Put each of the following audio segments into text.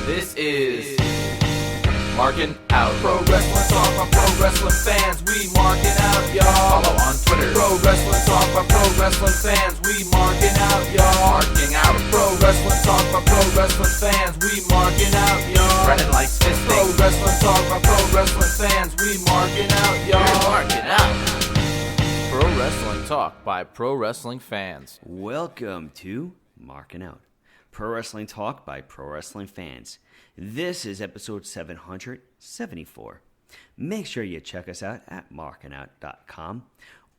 This is Markin Out. Pro Wrestling Talk by Pro Wrestling fans. We marking out, y'all. Follow on Twitter. Pro Wrestling Talk by Pro Wrestling fans. We marking out, y'all. Marking Out. Pro Wrestling Talk by Pro Wrestling fans. We marking out, y'all. Brennan likes fisting. Pro Wrestling Talk by Pro Wrestling fans. We marking out, y'all. We're marking out. Pro Wrestling Talk by Pro Wrestling fans. Welcome to Markin Out. Pro Wrestling Talk by Pro Wrestling fans. This is episode 774. Make sure you check us out at markinout.com.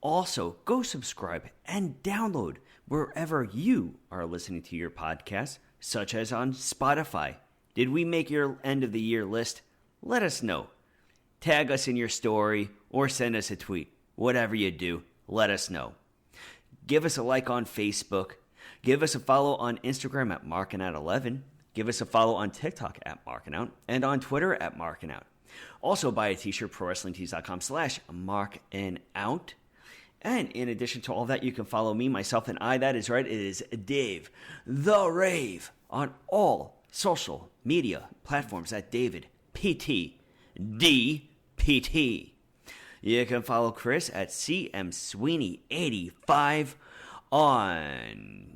Also, go subscribe and download wherever you are listening to your podcast, such as on Spotify. Did we make your end of the year list? Let us know. Tag us in your story or send us a tweet. Whatever you do, let us know. Give us a like on Facebook. Give us a follow on Instagram at MarkinOut11. Give us a follow on TikTok at MarkinOut and on Twitter at MarkinOut. Also buy a t-shirt, ProWrestlingTees.com/MarkinOut. And in addition to all that, you can follow me, myself, and I. That is right, it is Dave the Rave on all social media platforms at David PT DPT. You can follow Chris at CMSweeney85 on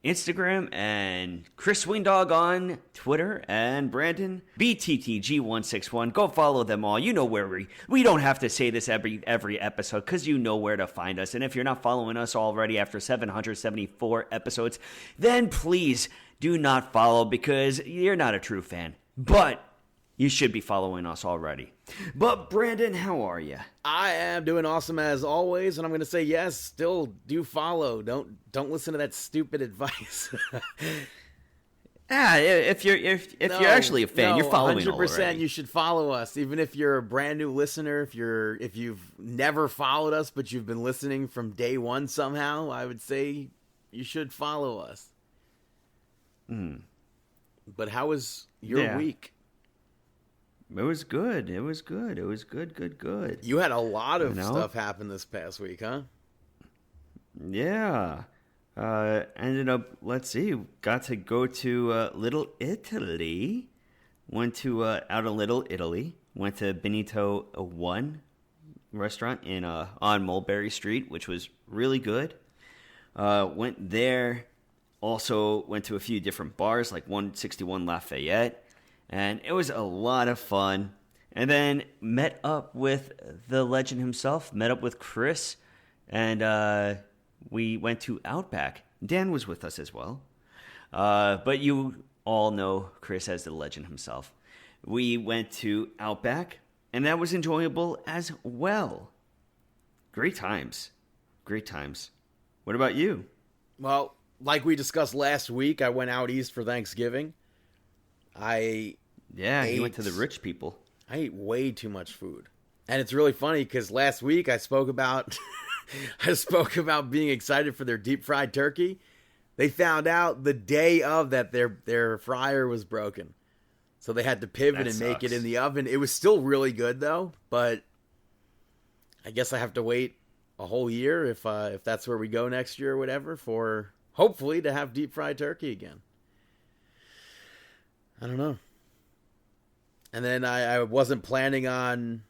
Instagram, and Chris Swingdog on Twitter, and Brandon BTTG161. Go follow them all. You know where we don't have to say this every episode because you know where to find us. And if you're not following us already after 774 episodes, then please do not follow because you're not a true fan. But you should be following us already. But Brandon, how are you? I am doing awesome as always, and I'm going to say yes, still do follow. Don't listen to that stupid advice. If you're actually a fan, you're following 100%. 100%. You should follow us, even if you're a brand new listener. If you've never followed us, but you've been listening from day one somehow, I would say you should follow us. But how was your week? It was good. It was good. Good. You had a lot of stuff happen this past week, huh? Yeah. Ended up, got to go to Little Italy. Went to out of Little Italy. Went to Benito 1 restaurant on Mulberry Street, which was really good. Went there. Also went to a few different bars, like 161 Lafayette. And it was a lot of fun. And then met up with the legend himself, met up with Chris, and we went to Outback. Dan was with us as well. But you all know Chris as the legend himself. We went to Outback, and that was enjoyable as well. Great times. What about you? Well, like we discussed last week, I went out east for Thanksgiving. He went to the rich people. I ate way too much food. And it's really funny because last week I spoke about being excited for their deep fried turkey. They found out the day of that their fryer was broken. So they had to pivot and make it in the oven. It was still really good though, but I guess I have to wait a whole year if that's where we go next year or whatever for hopefully to have deep fried turkey again. I don't know. And then I wasn't planning on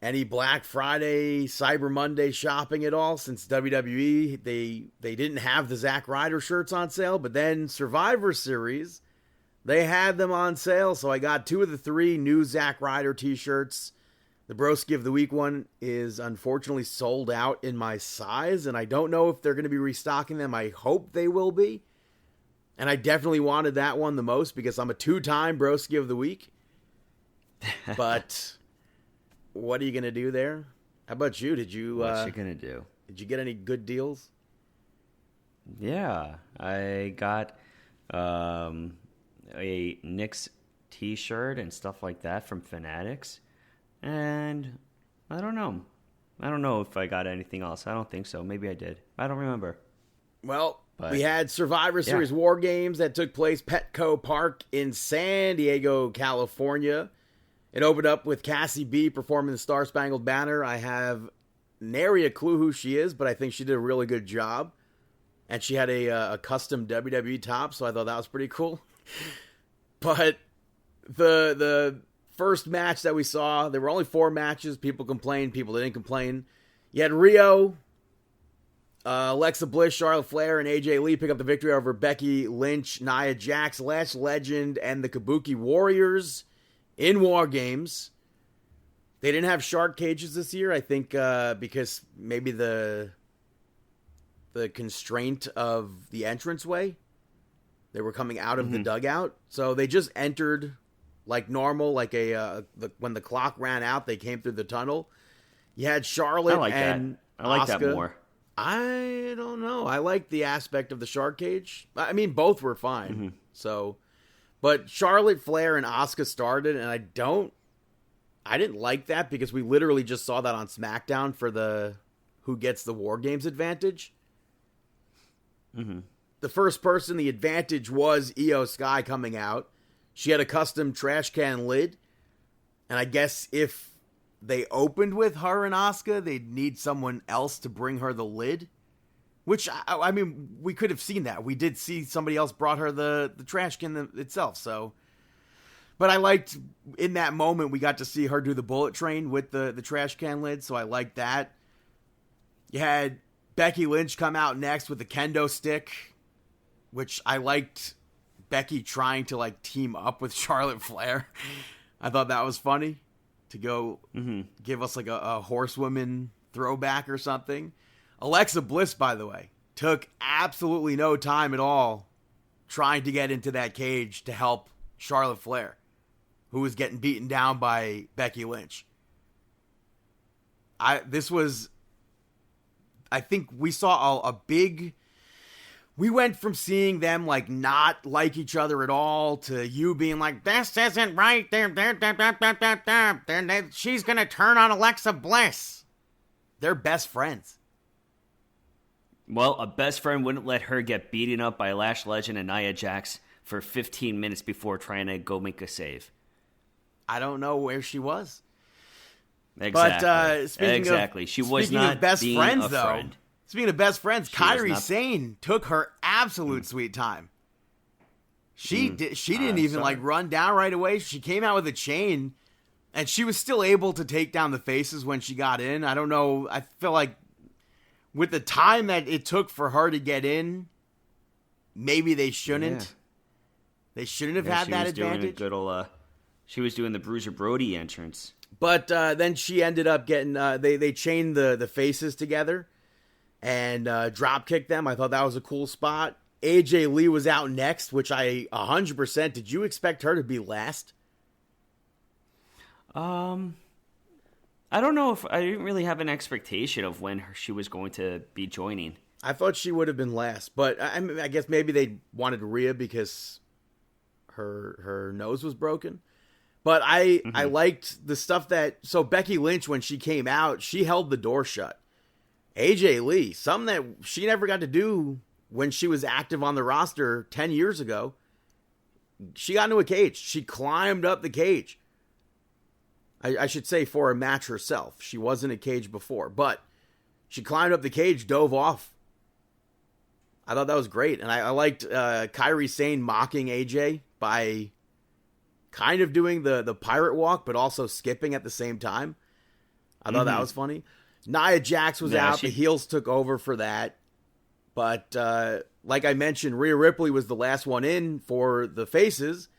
any Black Friday, Cyber Monday shopping at all since WWE, they didn't have the Zack Ryder shirts on sale, but then Survivor Series, they had them on sale, so I got 2 of the 3 new Zack Ryder t-shirts. The Broski of the Week one is unfortunately sold out in my size, and I don't know if they're going to be restocking them. I hope they will be. And I definitely wanted that one the most because I'm a 2-time Broski of the Week. But what are you going to do there? How about you? What's you going to do? Did you get any good deals? Yeah. I got a Knicks t-shirt and stuff like that from Fanatics. And I don't know. I don't know if I got anything else. I don't think so. Maybe I did. I don't remember. Well, we had Survivor Series War Games that took place Petco Park in San Diego, California. It opened up with Cassie B performing the Star Spangled Banner. I have nary a clue who she is, but I think she did a really good job. and she had a custom WWE top, so I thought that was pretty cool. But the first match that we saw, there were only 4 matches. People complained, people didn't complain. You had Rio, Alexa Bliss, Charlotte Flair, and AJ Lee pick up the victory over Becky Lynch, Nia Jax, Lash Legend, and the Kabuki Warriors in War Games. They didn't have shark cages this year, I think, because maybe the constraint of the entranceway. They were coming out of the dugout, so they just entered like normal, like when the clock ran out, they came through the tunnel. You had Charlotte and I like Asuka. that more. I don't know. I like the aspect of the shark cage. I mean, both were fine. Mm-hmm. So, but Charlotte, Flair, and Asuka started, and I didn't like that because we literally just saw that on SmackDown for the who gets the War Games advantage. Mm-hmm. The first person, the advantage was Io Sky coming out. She had a custom trash can lid. And I guess if they opened with her and Asuka, they'd need someone else to bring her the lid. Which, I mean, we could have seen that. We did see somebody else brought her the trash can itself, so... But I liked, in that moment, we got to see her do the bullet train with the trash can lid, so I liked that. You had Becky Lynch come out next with the kendo stick, which I liked Becky trying to, like, team up with Charlotte Flair. I thought that was funny, to go give us, like, a horsewoman throwback or something. Alexa Bliss, by the way, took absolutely no time at all trying to get into that cage to help Charlotte Flair, who was getting beaten down by Becky Lynch. I think we saw a big... We went from seeing them, like, not like each other at all to you being like, this isn't right. She's going to turn on Alexa Bliss. They're best friends. Well, a best friend wouldn't let her get beaten up by Lash Legend and Nia Jax for 15 minutes before trying to go make a save. I don't know where she was. Exactly. But she was speaking not of best being friends, a though. friend. Speaking of best friends, She Kairi was not- Sane took her absolute sweet time. She didn't even like run down right away. She came out with a chain, and she was still able to take down the faces when she got in. I don't know. I feel like with the time that it took for her to get in, maybe they shouldn't. Yeah. They shouldn't have had that advantage. She was doing the Bruiser Brody entrance. But then she ended up getting... They chained the faces together and drop kicked them. I thought that was a cool spot. AJ Lee was out next, which I 100%... Did you expect her to be last? I don't know if... I didn't really have an expectation of when she was going to be joining. I thought she would have been last. But I guess maybe they wanted Rhea because her nose was broken. But I liked the stuff that... So Becky Lynch, when she came out, she held the door shut. AJ Lee, something that she never got to do when she was active on the roster 10 years ago. She got into a cage. She climbed up the cage. I should say for a match herself. She was in a cage before. But she climbed up the cage, dove off. I thought that was great. And I liked Kairi Sane mocking AJ by... kind of doing the pirate walk, but also skipping at the same time. I thought that was funny. Nia Jax was out. The heels took over for that. But like I mentioned, Rhea Ripley was the last one in for the faces.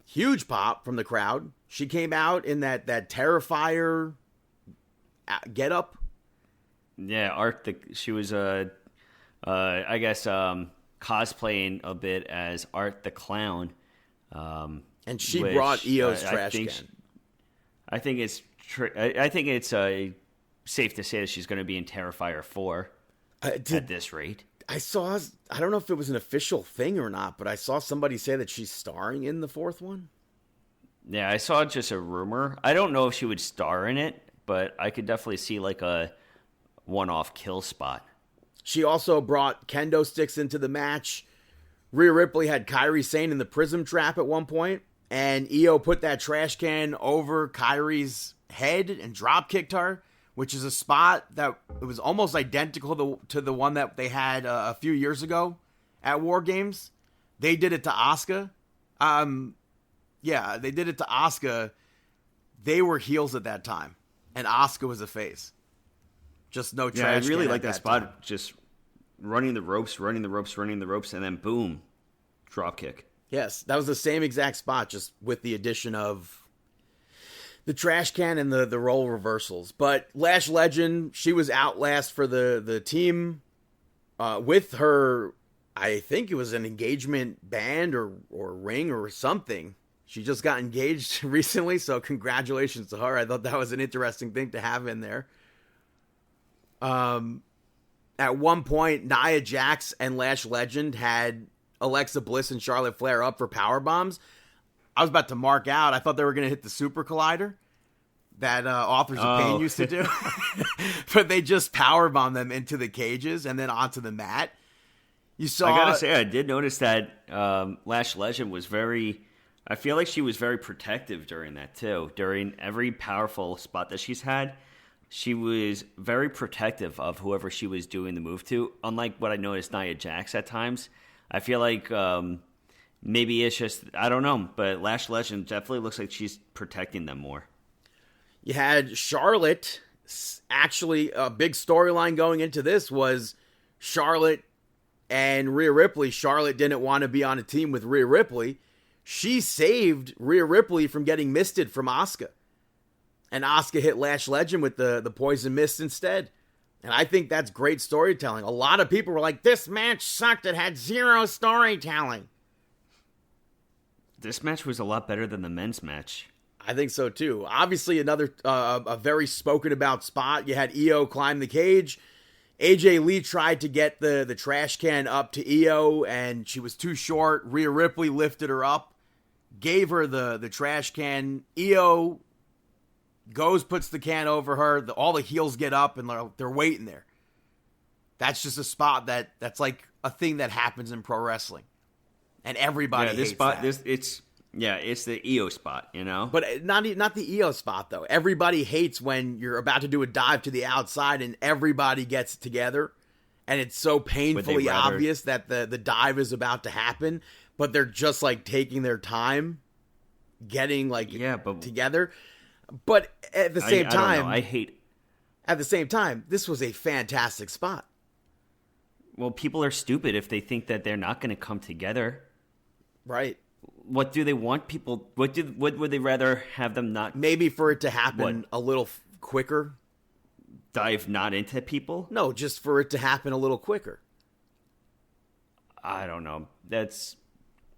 Huge pop from the crowd. She came out in that Terrifier getup. Yeah, she was, I guess, cosplaying a bit as Art the Clown. And she brought Io's trash can. I think it's safe to say that she's going to be in Terrifier 4 at this rate. I don't know if it was an official thing or not, but I saw somebody say that she's starring in the 4th one. Yeah, I saw just a rumor. I don't know if she would star in it, but I could definitely see like a one-off kill spot. She also brought kendo sticks into the match. Rhea Ripley had Kairi Sane in the Prism Trap at one point, and Io put that trash can over Kairi's head and drop kicked her, which is a spot that it was almost identical to the one that they had a few years ago at War Games. They did it to Asuka. Yeah, they did it to Asuka. They were heels at that time, and Asuka was a face. Just no trash. Yeah, I really like that spot. Time. Just running the ropes, and then boom, drop kick. Yes, that was the same exact spot, just with the addition of the trash can and the role reversals. But Lash Legend, she was out last for the team with her. I think it was an engagement band or ring or something. She just got engaged recently, so congratulations to her. I thought that was an interesting thing to have in there. At one point, Nia Jax and Lash Legend had Alexa Bliss and Charlotte Flair up for power bombs. I was about to mark out. I thought they were going to hit the Super Collider that Authors of Pain used to do. But they just power bombed them into the cages and then onto the mat. You saw. I gotta say, I did notice that Lash Legend was very. I feel like she was very protective during that too. During every powerful spot that she's had, she was very protective of whoever she was doing the move to. Unlike what I noticed Nia Jax at times, I feel like maybe it's just I don't know, but Lash Legend definitely looks like she's protecting them more. You had Charlotte. Actually, a big storyline going into this was Charlotte and Rhea Ripley. Charlotte didn't want to be on a team with Rhea Ripley. She saved Rhea Ripley from getting misted from Asuka. And Asuka hit Lash Legend with the poison mist instead. And I think that's great storytelling. A lot of people were like, this match sucked. It had zero storytelling. This match was a lot better than the men's match. I think so too. Obviously, another a very spoken about spot. You had Io climb the cage. AJ Lee tried to get the trash can up to Io, and she was too short. Rhea Ripley lifted her up, gave her the trash can. Io goes, puts the can over her. All the heels get up, and they're waiting there. That's just a spot that's like a thing that happens in pro wrestling, and everybody hates that. It's the Io spot, you know? But not the Io spot, though. Everybody hates when you're about to do a dive to the outside and everybody gets together. And it's so painfully obvious that the dive is about to happen. But they're just, like, taking their time getting, together. But at the same time... I don't know. At the same time, this was a fantastic spot. Well, people are stupid if they think that they're not going to come together. Right. What do they want people? What would they rather have them not? Maybe for it to happen a little quicker. Dive not into people? No, just for it to happen a little quicker. I don't know.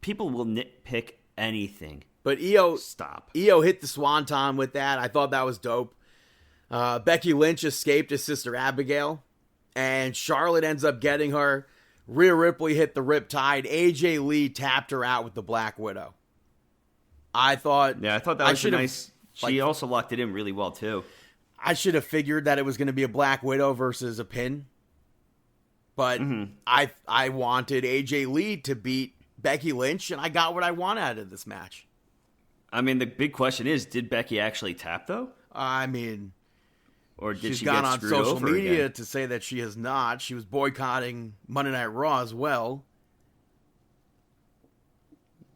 People will nitpick anything. But Io hit the swanton with that. I thought that was dope. Becky Lynch escaped his sister Abigail, and Charlotte ends up getting her. Rhea Ripley hit the Riptide. AJ Lee tapped her out with the Black Widow. I thought that was nice. She also locked it in really well, too. I should have figured that it was going to be a Black Widow versus a pin. But I wanted AJ Lee to beat Becky Lynch, and I got what I wanted out of this match. I mean, the big question is, did Becky actually tap, though? I mean... Or did she's she gone get on screwed social over media again? to say that she has not. She was boycotting Monday Night Raw as well.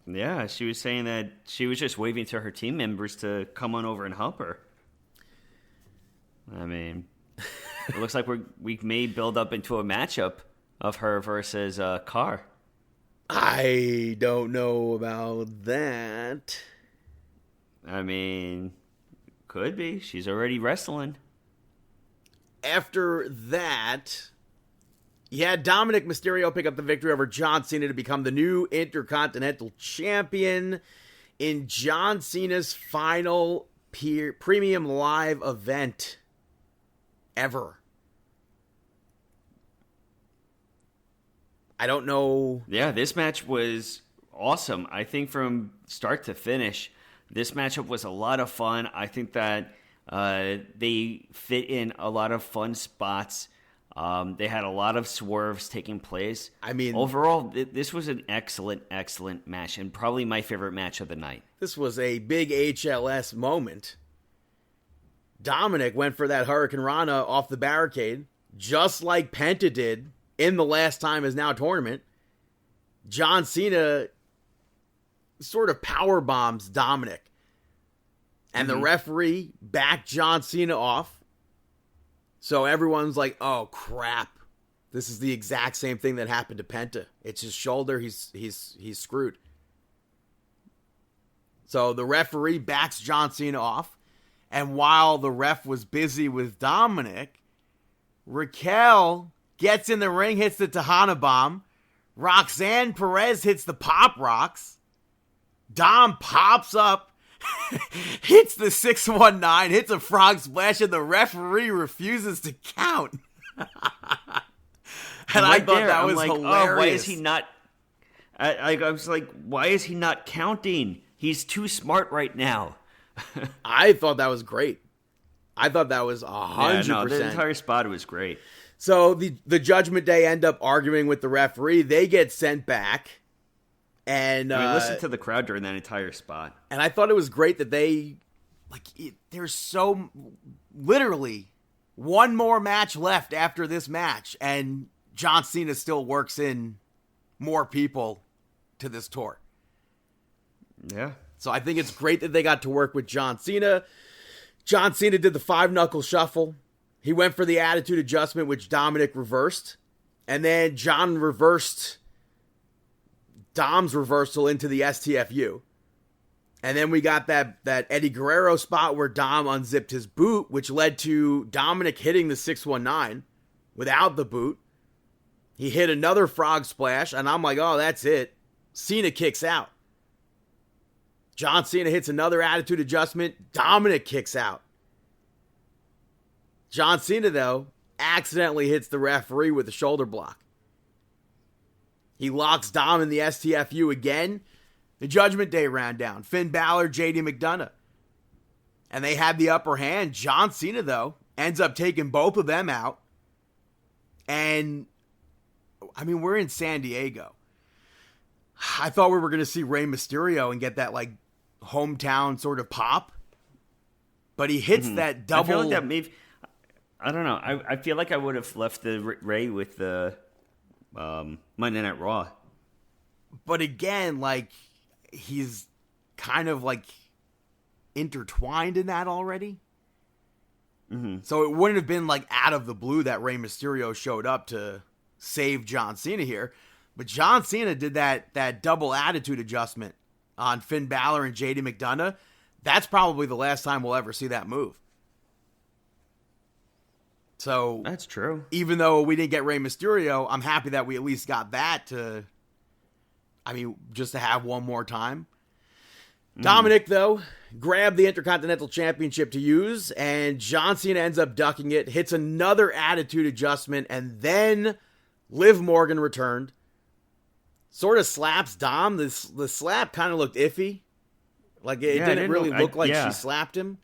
Yeah, she was saying that she was just waving to her team members to come on over and help her. I mean, it looks like we may build up into a matchup of her versus Carr. I don't know about that. I mean, could be. She's already wrestling. After that, you had Dominik Mysterio pick up the victory over John Cena to become the new Intercontinental Champion in John Cena's final premium live event ever. I don't know. Yeah, this match was awesome. I think from start to finish, this matchup was a lot of fun. I think that they fit in a lot of fun spots. They had a lot of swerves taking place. I mean, overall, this was an excellent match, and probably my favorite match of the night. This was a big HLS moment. Dominik went for that Hurricane Rana off the barricade, just like Penta did in the Last Time Is Now tournament. John Cena sort of power bombs Dominik. And the referee backed John Cena off. So everyone's like, oh, crap. This is the exact same thing that happened to Penta. It's his shoulder. He's screwed. So the referee backs John Cena off. And while the ref was busy with Dominik, Raquel gets in the ring, hits the Tejana Bomb. Roxanne Perez hits the Pop Rocks. Dom pops up, hits the 619, hits a frog splash, and the referee refuses to count. And I thought that was hilarious. Oh, why is he not? I was like, why is he not counting? He's too smart right now. I thought that was great. I thought that was 100%. Yeah, no, the entire spot was great. So the Judgment Day end up arguing with the referee. They get sent back. And listen to the crowd during that entire spot. And I thought it was great that there's so literally one more match left after this match, and John Cena still works in more people to this tour. Yeah. So I think it's great that they got to work with John Cena. John Cena did the 5-knuckle shuffle. He went for the attitude adjustment, which Dominik reversed. And then John reversed Dom's reversal into the STFU. And then we got that Eddie Guerrero spot where Dom unzipped his boot, which led to Dominik hitting the 619 without the boot. He hit another frog splash, and I'm like, oh, that's it. Cena kicks out. John Cena hits another attitude adjustment. Dominik kicks out. John Cena, though, accidentally hits the referee with a shoulder block. He locks Dom in the STFU again. The Judgment Day ran down. Finn Balor, JD McDonough. And they had the upper hand. John Cena, though, ends up taking both of them out. And, I mean, we're in San Diego. I thought we were going to see Rey Mysterio and get that, hometown sort of pop. But he hits that double. I feel like that maybe... I don't know. I feel like I would have left the Rey with the Monday Night Raw. But again, he's kind of intertwined in that already. Mm-hmm. So it wouldn't have been out of the blue that Rey Mysterio showed up to save John Cena here. But John Cena did that double attitude adjustment on Finn Balor and JD McDonough. That's probably the last time we'll ever see that move. So that's true. Even though we didn't get Rey Mysterio, I'm happy that we at least got that just to have one more time. Dominik, though, grabbed the Intercontinental Championship to use, and John Cena ends up ducking it, hits another attitude adjustment, and then Liv Morgan returned. Sort of slaps Dom. The slap kind of looked iffy. It didn't really look like she slapped him.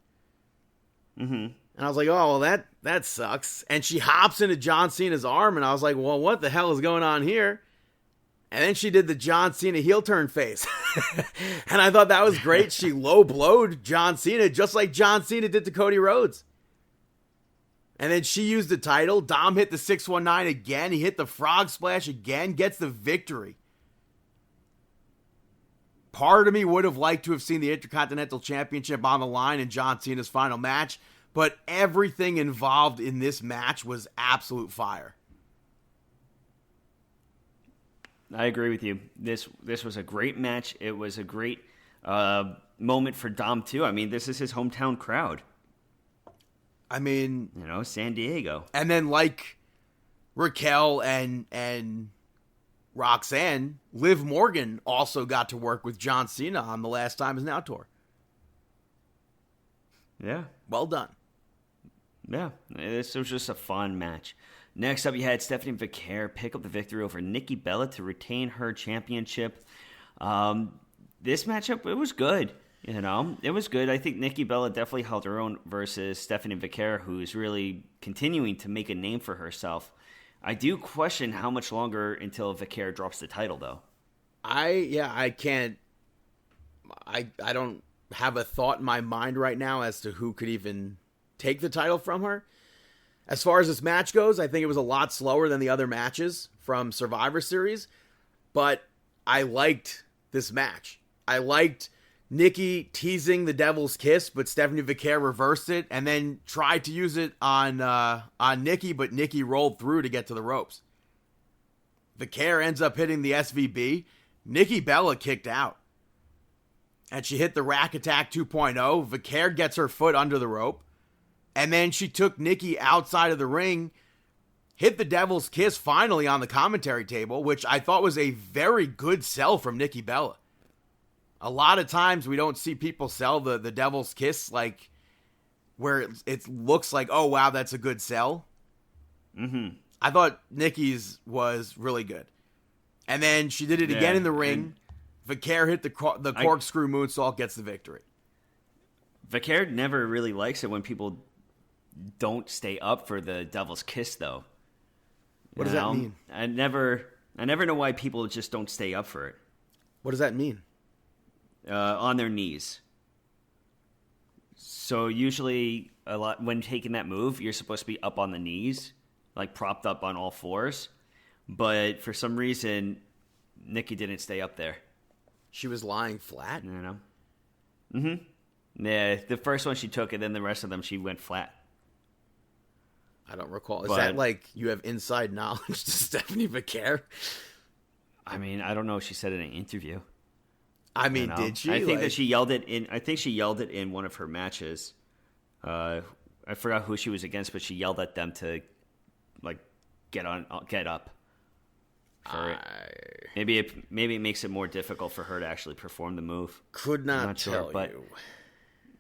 Mm-hmm. And I was like, oh, well, that sucks. And she hops into John Cena's arm, and I was like, well, what the hell is going on here? And then she did the John Cena heel turn face. And I thought that was great. She low-blowed John Cena, just like John Cena did to Cody Rhodes. And then she used the title. Dom hit the 619 again. He hit the frog splash again, gets the victory. Part of me would have liked to have seen the Intercontinental Championship on the line in John Cena's final match, but everything involved in this match was absolute fire. I agree with you. This was a great match. It was a great moment for Dom, too. I mean, this is his hometown crowd. I mean... San Diego. And then, Raquel and Roxanne, Liv Morgan also got to work with John Cena on the Last Time Is Now tour. Yeah. Well done. Yeah, this was just a fun match. Next up, you had Stephanie Vicaire pick up the victory over Nikki Bella to retain her championship. This matchup, it was good. It was good. I think Nikki Bella definitely held her own versus Stephanie Vicaire, who's really continuing to make a name for herself. I do question how much longer until Vicaire drops the title, though. I can't. I don't have a thought in my mind right now as to who could even take the title from her. As far as this match goes, I think it was a lot slower than the other matches from Survivor Series, but I liked this match. I liked Nikki teasing the Devil's Kiss, but Stephanie Vaquer reversed it and then tried to use it on Nikki, but Nikki rolled through to get to the ropes. Vaquer ends up hitting the SVB. Nikki Bella kicked out. And she hit the Rack Attack 2.0. Vaquer gets her foot under the rope. And then she took Nikki outside of the ring, hit the Devil's Kiss finally on the commentary table, which I thought was a very good sell from Nikki Bella. A lot of times we don't see people sell the Devil's Kiss like where it looks like, oh, wow, that's a good sell. Mm-hmm. I thought Nikki's was really good. And then she did it again in the ring. Vaquer hit the corkscrew moonsault, gets the victory. Vaquer never really likes it when people don't stay up for the Devil's Kiss, though. What does that mean? I never know why people just don't stay up for it. What does that mean? On their knees. So usually, a lot when taking that move, you're supposed to be up on the knees, like propped up on all fours. But for some reason, Nikki didn't stay up there. She was lying flat? You know? Mm-hmm. Yeah, the first one she took, and then the rest of them she went flat. I don't recall. Is that like you have inside knowledge to Stephanie Vaquer? I mean, I don't know if she said it in an interview. I mean, did she? I think that she yelled it in. I think she yelled it in one of her matches. I forgot who she was against, but she yelled at them to, like, get up. Maybe it makes it more difficult for her to actually perform the move. Could not tell sure, you.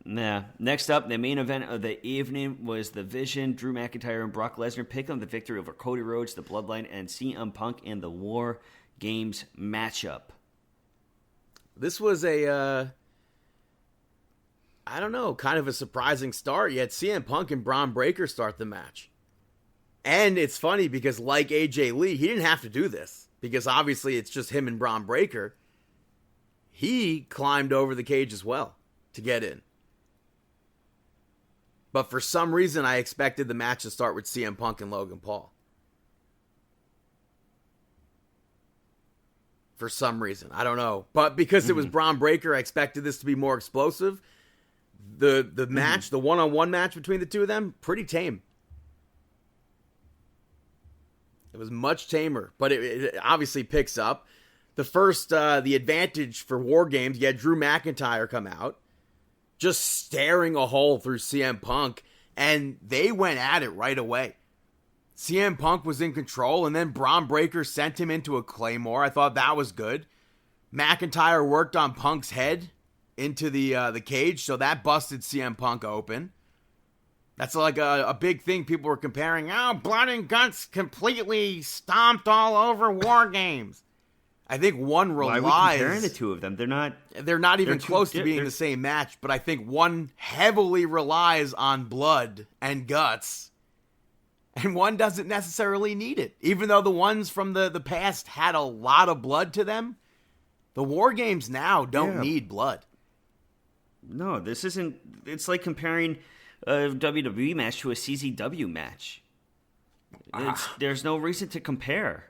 Nah. Next up, the main event of the evening was The Vision. Drew McIntyre and Brock Lesnar picked up the victory over Cody Rhodes, The Bloodline, and CM Punk in the War Games matchup. This was I don't know, kind of a surprising start. Yet CM Punk and Braun Breaker start the match. And it's funny because like AJ Lee, he didn't have to do this because obviously it's just him and Braun Breaker. He climbed over the cage as well to get in. But for some reason, I expected the match to start with CM Punk and Logan Paul. For some reason. I don't know. But because it was Braun Breaker, I expected this to be more explosive. The match, the one-on-one match between the two of them, pretty tame. It was much tamer, but it obviously picks up. The first, the advantage for War Games, you had Drew McIntyre come out, just staring a hole through CM Punk, and they went at it right away. CM Punk was in control, and then Braun Breaker sent him into a Claymore. I thought that was good. McIntyre worked on Punk's head into the cage, so that busted CM Punk open. That's like a big thing people were comparing. Oh, Blood and Guts completely stomped all over War Games. I think one relies... Why are we comparing the two of them? They're not even close to being the same match, but I think one heavily relies on blood and guts, and one doesn't necessarily need it. Even though the ones from the past had a lot of blood to them, the War Games now don't need blood. No, this isn't... It's like comparing a WWE match to a CZW match. There's no reason to compare.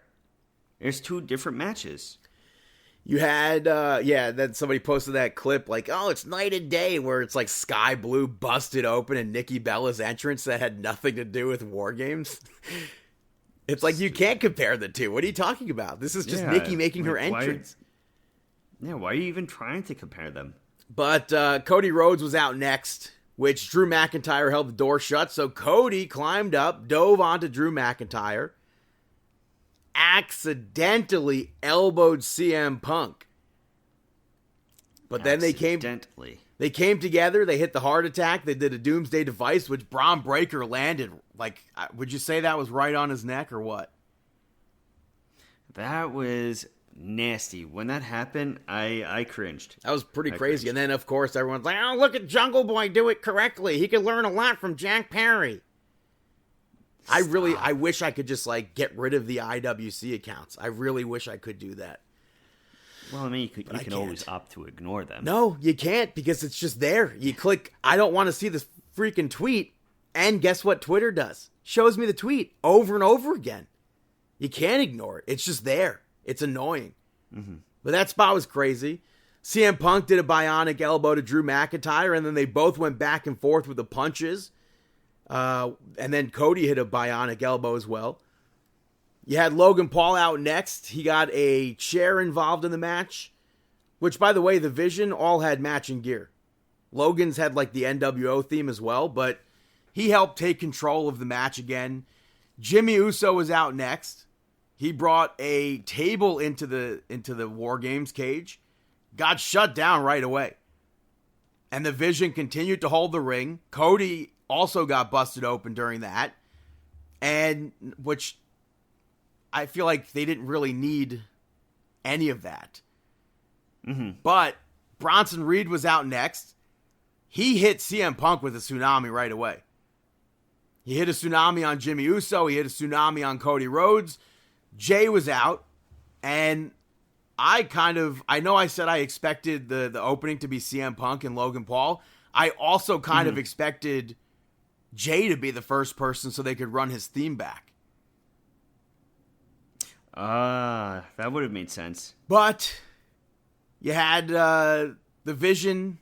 There's two different matches. You had, then somebody posted that clip like, oh, it's night and day, where it's like Sky Blue busted open and Nikki Bella's entrance that had nothing to do with War Games. It's like, you can't compare the two. What are you talking about? This is just Nikki making her entrance. Why are you even trying to compare them? But Cody Rhodes was out next, which Drew McIntyre held the door shut, so Cody climbed up, dove onto Drew McIntyre, accidentally elbowed CM Punk. But then they came together, they hit the heart attack, they did a doomsday device, which Braun Breaker landed. Like, would you say that was right on his neck or what? That was nasty. When that happened, I cringed. That was pretty crazy. And then, of course, everyone's like, oh, look at Jungle Boy do it correctly. He could learn a lot from Jack Perry. I wish I could just, like, get rid of the IWC accounts. I really wish I could do that. Well, I mean, you can always opt to ignore them. No, you can't, because it's just there. You click, I don't want to see this freaking tweet, And guess what Twitter does? Shows me the tweet over and over again. You can't ignore it. It's just there. It's annoying. Mm-hmm. But that spot was crazy. CM Punk did a bionic elbow to Drew McIntyre, and then they both went back and forth with the punches. And then Cody hit a bionic elbow as well. You had Logan Paul out next. He got a chair involved in the match, which, by the way, the Vision all had matching gear. Logan's had like the NWO theme as well, but he helped take control of the match again. Jimmy Uso was out next. He brought a table into the War Games cage, got shut down right away. And the Vision continued to hold the ring. Cody also got busted open during that, and which I feel like they didn't really need any of that. Mm-hmm. But Bronson Reed was out next. He hit CM Punk with a tsunami right away. He hit a tsunami on Jimmy Uso. He hit a tsunami on Cody Rhodes. Jay was out. And I know I said I expected the opening to be CM Punk and Logan Paul. I also kind of expected Jay to be the first person so they could run his theme back. That would have made sense. But you had the Vision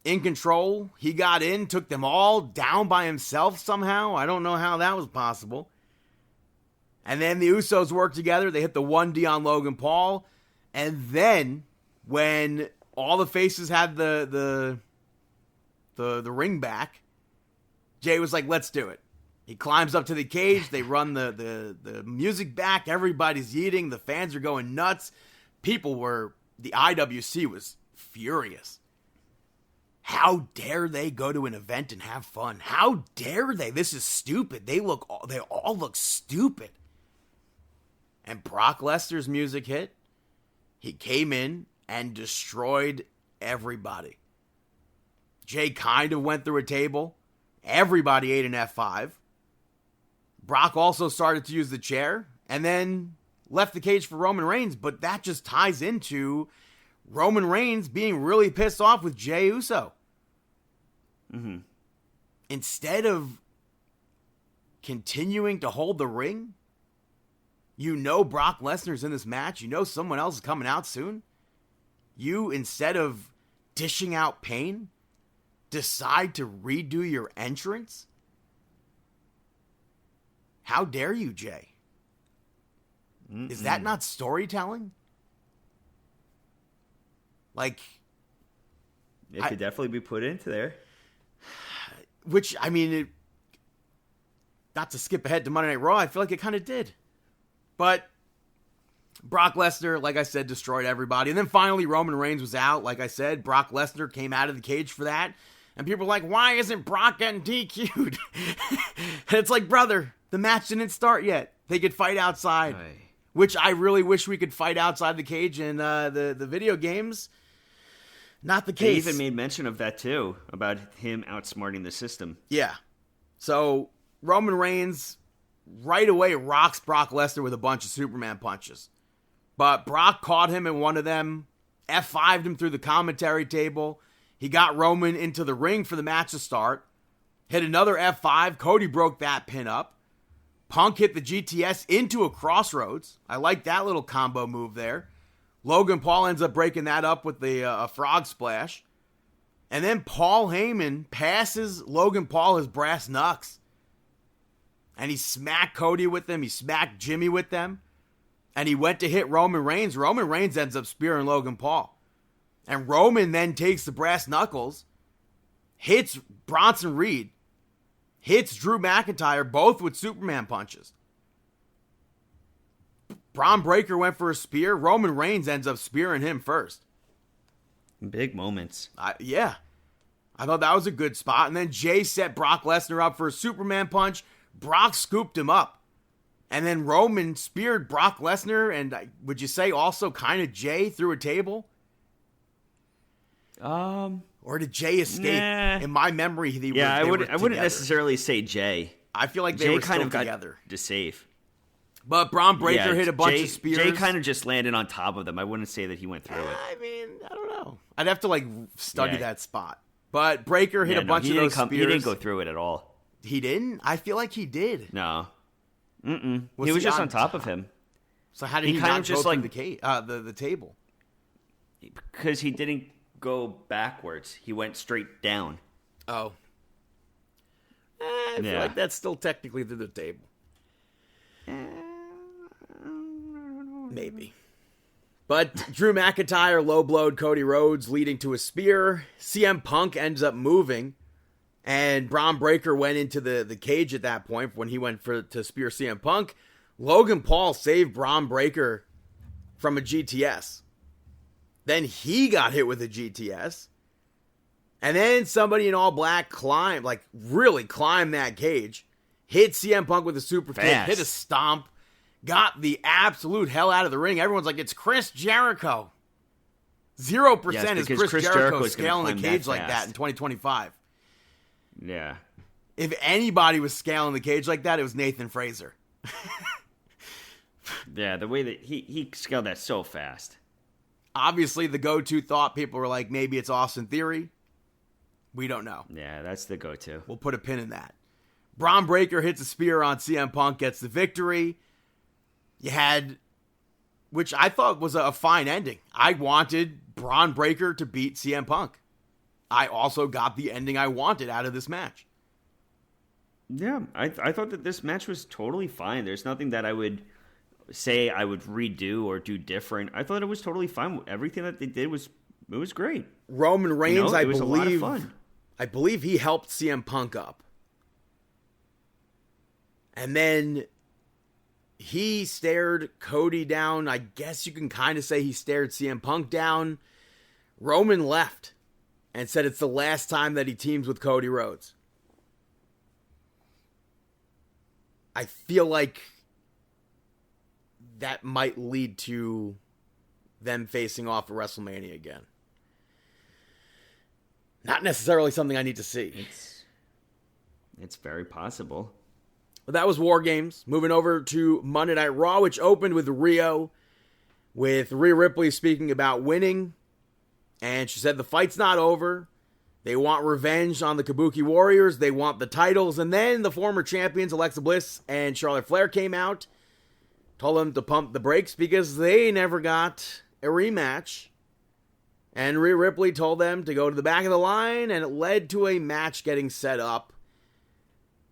in control. He got in, took them all down by himself somehow. I don't know how that was possible. And then the Usos worked together. They hit the 1D on Logan Paul. And then when all the faces had the ring back, Jay was like, let's do it. He climbs up to the cage. They run the music back. Everybody's eating. The fans are going nuts. The IWC was furious. How dare they go to an event and have fun? How dare they? This is stupid. They all look stupid. And Brock Lesnar's music hit. He came in and destroyed everybody. Jay kind of went through a table. Everybody ate an F5. Brock also started to use the chair and then left the cage for Roman Reigns, but that just ties into Roman Reigns being really pissed off with Jey Uso. Mm-hmm. Instead of continuing to hold the ring, you know Brock Lesnar's in this match. You know someone else is coming out soon. You, instead of dishing out pain, decide to redo your entrance? How dare you, Jay? Is that not storytelling? Like, it could definitely be put into there. Which, I mean, not to skip ahead to Monday Night Raw, I feel like it kind of did. But Brock Lesnar, like I said, destroyed everybody. And then finally, Roman Reigns was out. Like I said, Brock Lesnar came out of the cage for that. And people were like, why isn't Brock getting DQ'd? And it's like, brother, the match didn't start yet. They could fight outside. Aye. Which I really wish we could fight outside the cage in the video games. Not the case. They even made mention of that too, about him outsmarting the system. Yeah. So Roman Reigns right away rocks Brock Lesnar with a bunch of Superman punches. But Brock caught him in one of them, F5'd him through the commentary table. He got Roman into the ring for the match to start. Hit another F5. Cody broke that pin up. Punk hit the GTS into a crossroads. I like that little combo move there. Logan Paul ends up breaking that up with the frog splash. And then Paul Heyman passes Logan Paul his brass knucks. And he smacked Cody with them. He smacked Jimmy with them. And he went to hit Roman Reigns. Roman Reigns ends up spearing Logan Paul. And Roman then takes the brass knuckles, hits Bronson Reed, hits Drew McIntyre, both with Superman punches. Braun Breaker went for a spear. Roman Reigns ends up spearing him first. Big moments. Yeah. I thought that was a good spot. And then Jay set Brock Lesnar up for a Superman punch. Brock scooped him up. And then Roman speared Brock Lesnar, and would you say also kind of Jay through a table? Or did Jay escape? Nah. In my memory, I wouldn't necessarily say Jay. I feel like they Jay were kind still of got together. to safe. But Braun Breaker hit a bunch of spears. Jay kind of just landed on top of them. I wouldn't say that he went through it. I mean, I don't know. I'd have to study that spot. But Breaker hit a bunch of those spears. He didn't go through it at all. He didn't? I feel like he did. No. Mm-mm. Was He was he just on on top of him. So how did He he kind not of just, go through like- the table? Because he didn't go backwards. He went straight down. Oh. I feel Yeah. like that's still technically through the table. Maybe. But Drew McIntyre low-blowed Cody Rhodes, leading to a spear. CM Punk ends up moving. And Braun Breaker went into the cage at that point when he went to spear CM Punk. Logan Paul saved Braun Breaker from a GTS. Then he got hit with a GTS. And then somebody in all black really climbed that cage. Hit CM Punk with a super kick, Fast. hit a stomp. Got the absolute hell out of the ring. Everyone's like, it's Chris Jericho. 0% Yes, is because Chris Jericho Jericho is gonna scaling the climb cage that like that fast. in 2025. Yeah. If anybody was scaling the cage like that, it was Nathan Fraser. Yeah, the way that he scaled that so fast. Obviously, the go-to thought, people were like, maybe it's Austin Theory. We don't know. Yeah, that's the go-to. We'll put a pin in that. Braun Breaker hits a spear on CM Punk, gets the victory. You had, which I thought was a fine ending. I wanted Braun Breaker to beat CM Punk. I also got the ending I wanted out of this match. Yeah, I thought that this match was totally fine. There's nothing that I would say I would redo or do different. I thought it was totally fine. Everything that they did was great. Roman Reigns, it was a lot of fun. I believe he helped CM Punk up. And then he stared Cody down. I guess you can kind of say he stared CM Punk down. Roman left and said it's the last time that he teams with Cody Rhodes. I feel like that might lead to them facing off at WrestleMania again. Not necessarily something I need to see. It's very possible. But that was War Games. Moving over to Monday Night Raw, which opened with Rhea Ripley speaking about winning. And she said the fight's not over. They want revenge on the Kabuki Warriors. They want the titles. And then the former champions, Alexa Bliss and Charlotte Flair, came out. Told them to pump the brakes because they never got a rematch. And Rhea Ripley told them to go to the back of the line. And it led to a match getting set up,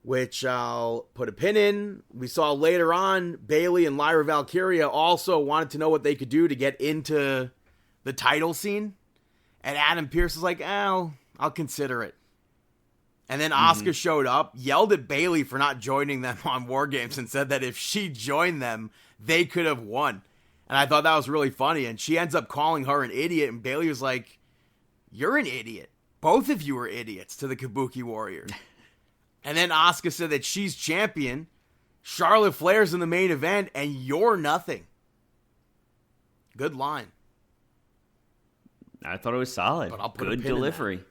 which I'll put a pin in. We saw later on, Bayley and Lyra Valkyria also wanted to know what they could do to get into the title scene. And Adam Pearce was like, I'll consider it. And then Asuka showed up, yelled at Bayley for not joining them on War Games, and said that if she joined them, they could have won. And I thought that was really funny. And she ends up calling her an idiot. And Bayley was like, you're an idiot. Both of you are idiots to the Kabuki Warriors. And then Asuka said that she's champion, Charlotte Flair's in the main event, and you're nothing. Good line. I thought it was solid. But I'll put a good pin in delivery.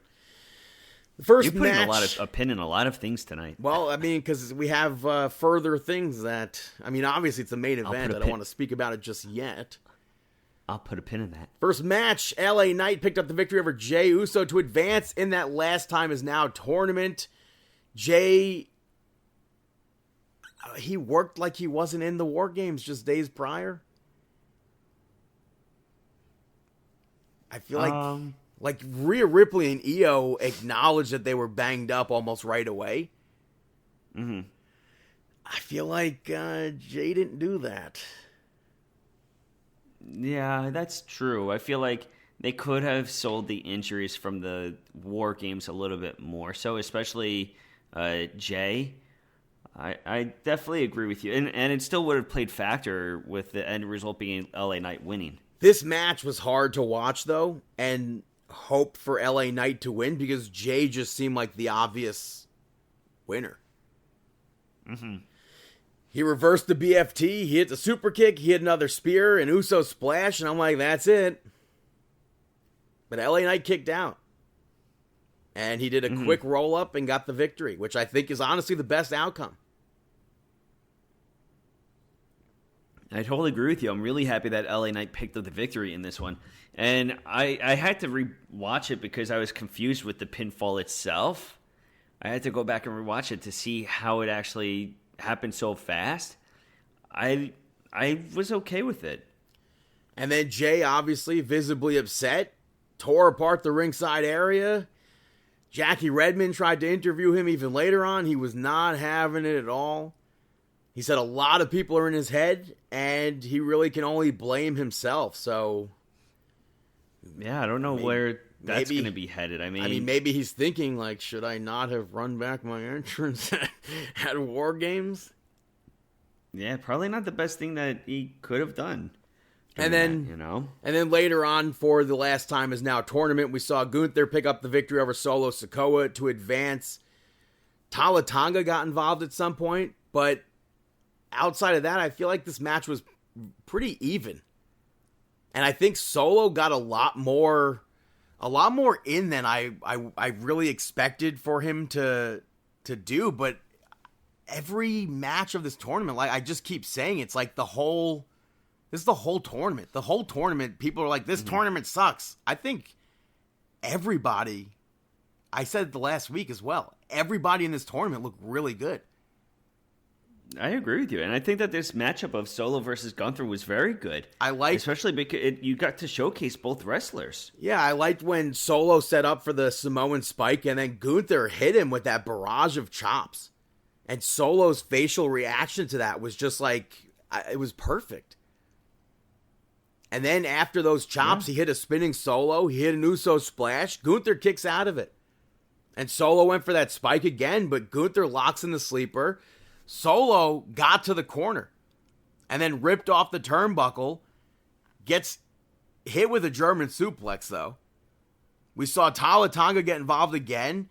The first You put match. a pin in a lot of things tonight. Well, I mean, because we have further things that, I mean, obviously it's the main event. I don't want to speak about it just yet. I'll put a pin in that. First match, LA Knight picked up the victory over Jey Uso to advance in that last time is now tournament. Jey, he worked like he wasn't in the War Games just days prior. I feel like Rhea Ripley and Io acknowledged that they were banged up almost right away. Mm-hmm. I feel like Jey didn't do that. Yeah, that's true. I feel like they could have sold the injuries from the War Games a little bit more so, especially Jey. I definitely agree with you. And it still would have played factor with the end result being LA Knight winning. This match was hard to watch, though, and hope for LA Knight to win because Jey just seemed like the obvious winner. Mm-hmm. He reversed the BFT, he hit the super kick, he hit another spear, and Uso splash, and I'm like, that's it. But LA Knight kicked out. And he did a quick roll-up and got the victory, which I think is honestly the best outcome. I totally agree with you. I'm really happy that LA Knight picked up the victory in this one. And I had to re-watch it because I was confused with the pinfall itself. I had to go back and rewatch it to see how it actually happened so fast. I was okay with it. And then Jay, obviously visibly upset, tore apart the ringside area. Jackie Redmond tried to interview him even later on. He was not having it at all. He said a lot of people are in his head, and he really can only blame himself. So, yeah, I don't know where that's going to be headed. I mean, maybe he's thinking, like, should I not have run back my entrance at War Games? Yeah, probably not the best thing that he could have done. And then, and then later on, for the last time is now tournament, we saw Gunther pick up the victory over Solo Sikoa to advance. Tala Tonga got involved at some point, but outside of that, I feel like this match was pretty even. And I think Solo got a lot more in than I really expected for him to do. But every match of this tournament, like I just keep saying, it's like this is the whole tournament. The whole tournament, people are like, this tournament sucks. I think everybody, I said it the last week as well, everybody in this tournament looked really good. I agree with you. And I think that this matchup of Solo versus Gunther was very good. Especially because you got to showcase both wrestlers. Yeah, I liked when Solo set up for the Samoan spike and then Gunther hit him with that barrage of chops. And Solo's facial reaction to that was just like, it was perfect. And then after those chops, he hit a spinning Solo. He hit an Uso splash. Gunther kicks out of it. And Solo went for that spike again, but Gunther locks in the sleeper. Solo got to the corner and then ripped off the turnbuckle. Gets hit with a German suplex, though. We saw Tala Tonga get involved again.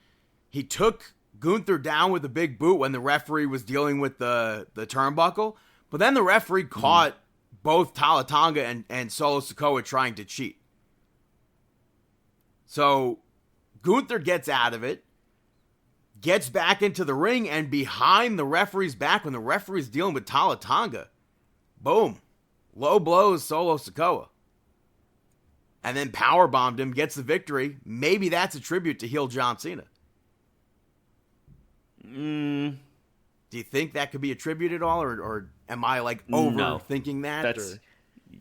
He took Gunther down with a big boot when the referee was dealing with the turnbuckle. But then the referee caught both Tala Tonga and Solo Sikoa trying to cheat. So Gunther gets out of it, gets back into the ring, and behind the referee's back when the referee's dealing with Tala Tonga, boom, low blows Solo Sikoa. And then powerbombed him, gets the victory. Maybe that's a tribute to heel John Cena. Do you think that could be a tribute at all, or am I like overthinking that?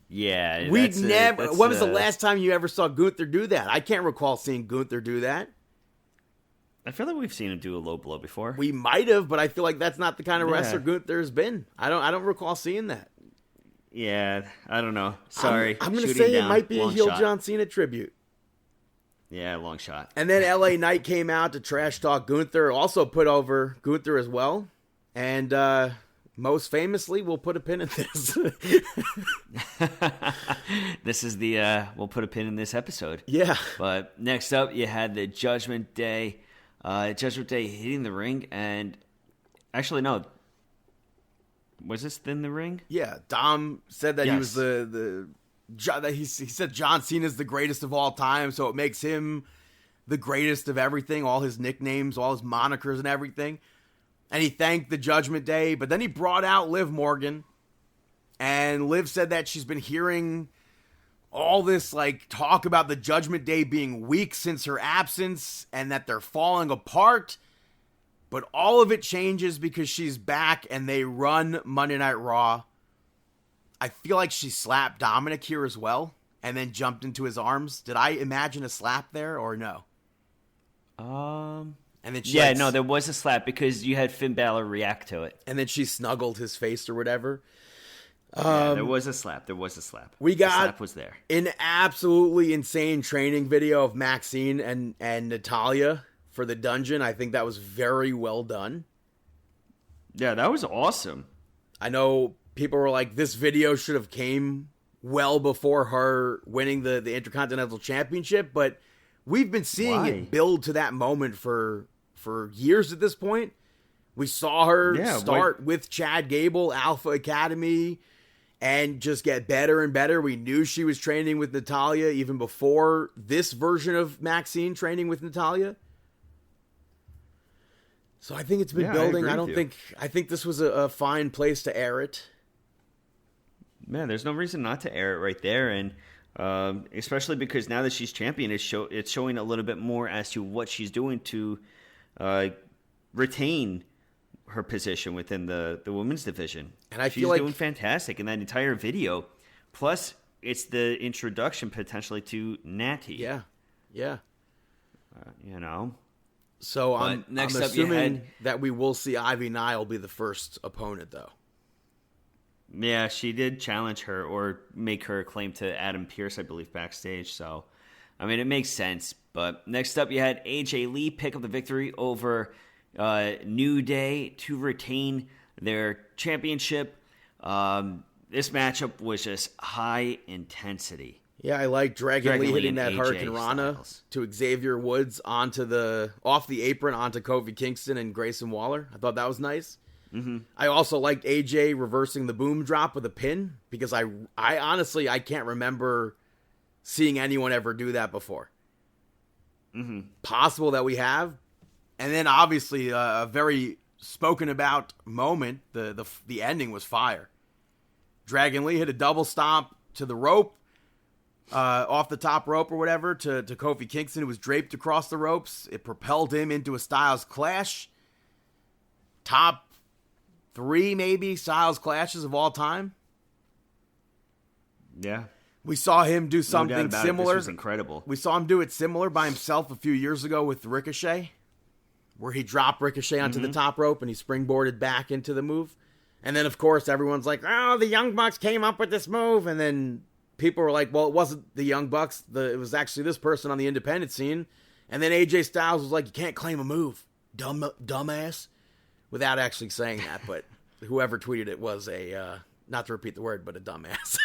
Yeah, when was the last time you ever saw Gunther do that? I can't recall seeing Gunther do that. I feel like we've seen him do a low blow before. We might have, but I feel like that's not the kind of wrestler Gunther has been. I don't recall seeing that. Yeah, I don't know. Sorry, I'm going to say it might be a heel John Cena tribute. Yeah, long shot. And then LA Knight came out to trash talk Gunther, also put over Gunther as well. And most famously, we'll put a pin in this. This is we'll put a pin in this episode. Yeah. But next up, you had the Judgment Day. Judgment Day hitting the ring, and actually, no. Was this in the ring? Yeah. Dom said that he was he said John Cena is the greatest of all time, so it makes him the greatest of everything, all his nicknames, all his monikers and everything. And he thanked the Judgment Day, but then he brought out Liv Morgan, and Liv said that she's been hearing all this like talk about the Judgment Day being weak since her absence and that they're falling apart. But all of it changes because she's back and they run Monday Night Raw. I feel like she slapped Dominik here as well and then jumped into his arms. Did I imagine a slap there or no? And then no, there was a slap because you had Finn Balor react to it. And then she snuggled his face or whatever. There was a slap. We got the slap was there. An absolutely insane training video of Maxine and Natalya for the dungeon. I think that was very well done. Yeah, that was awesome. I know people were like, this video should have came well before her winning the Intercontinental Championship, but we've been seeing it build to that moment for years at this point. We saw her start with Chad Gable, Alpha Academy, and just get better and better. We knew she was training with Natalya even before this version of Maxine training with Natalya. So I think it's been building. I think this was a fine place to air it. Man, there's no reason not to air it right there, and especially because now that she's champion, it's showing a little bit more as to what she's doing to retain her position within the women's division. And I She's feel like doing fantastic in that entire video. Plus, it's the introduction potentially to Natty. Yeah. You know. So I'm next up assuming that we will see Ivy Nile be the first opponent, though. Yeah, she did challenge her or make her claim to Adam Pearce, I believe, backstage. So, I mean, it makes sense. But next up, you had AJ Lee pick up the victory over New Day to retain their championship. This matchup was just high intensity. Yeah, I like Dragon Lee hitting that AJ Hurricane Rana styles. to Xavier Woods off the apron onto Kofi Kingston and Grayson Waller. I thought that was nice. Mm-hmm. I also liked AJ reversing the boom drop with a pin because I honestly can't remember seeing anyone ever do that before. Mm-hmm. Possible that we have, and then obviously a very spoken about moment. The ending was fire. Dragon Lee hit a double stomp to the rope. Off the top rope or whatever to Kofi Kingston, who was draped across the ropes. It propelled him into a Styles Clash. Top 3 maybe Styles Clashes of all time. Yeah. We saw him do something similar. This was incredible. We saw him do it similar by himself a few years ago with Ricochet, where he dropped Ricochet onto the top rope and he springboarded back into the move. And then, of course, everyone's like, oh, the Young Bucks came up with this move. And then people were like, well, it wasn't the Young Bucks. It was actually this person on the independent scene. And then AJ Styles was like, you can't claim a move, dumbass. Without actually saying that, but whoever tweeted it was not to repeat the word, but a dumbass.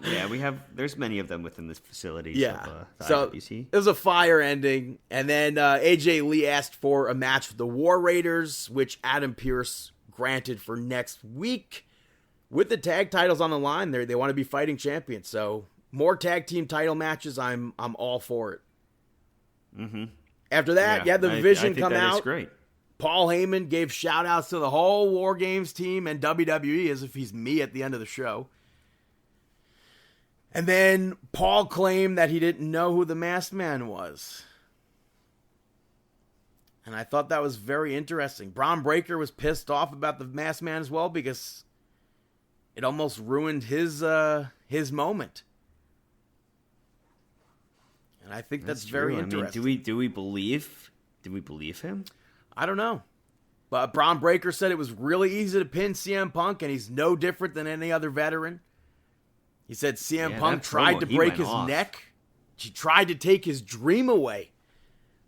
Yeah, there's many of them within this facility. Yeah. The So IWC. it was a fire ending. And then AJ Lee asked for a match with the War Raiders, which Adam Pearce granted for next week. With the tag titles on the line, they want to be fighting champions. So more tag team title matches, I'm all for it. Mm-hmm. After that, the Vision I think come that out. is great. Paul Heyman gave shout outs to the whole War Games team and WWE as if he's me at the end of the show. And then Paul claimed that he didn't know who the Masked Man was. And I thought that was very interesting. Braun Breaker was pissed off about the Masked Man as well because it almost ruined his moment. And I think that's very interesting. I mean, do we believe him? I don't know. But Braun Breaker said it was really easy to pin CM Punk, and he's no different than any other veteran. He said CM Punk tried to break his neck. He tried to take his dream away.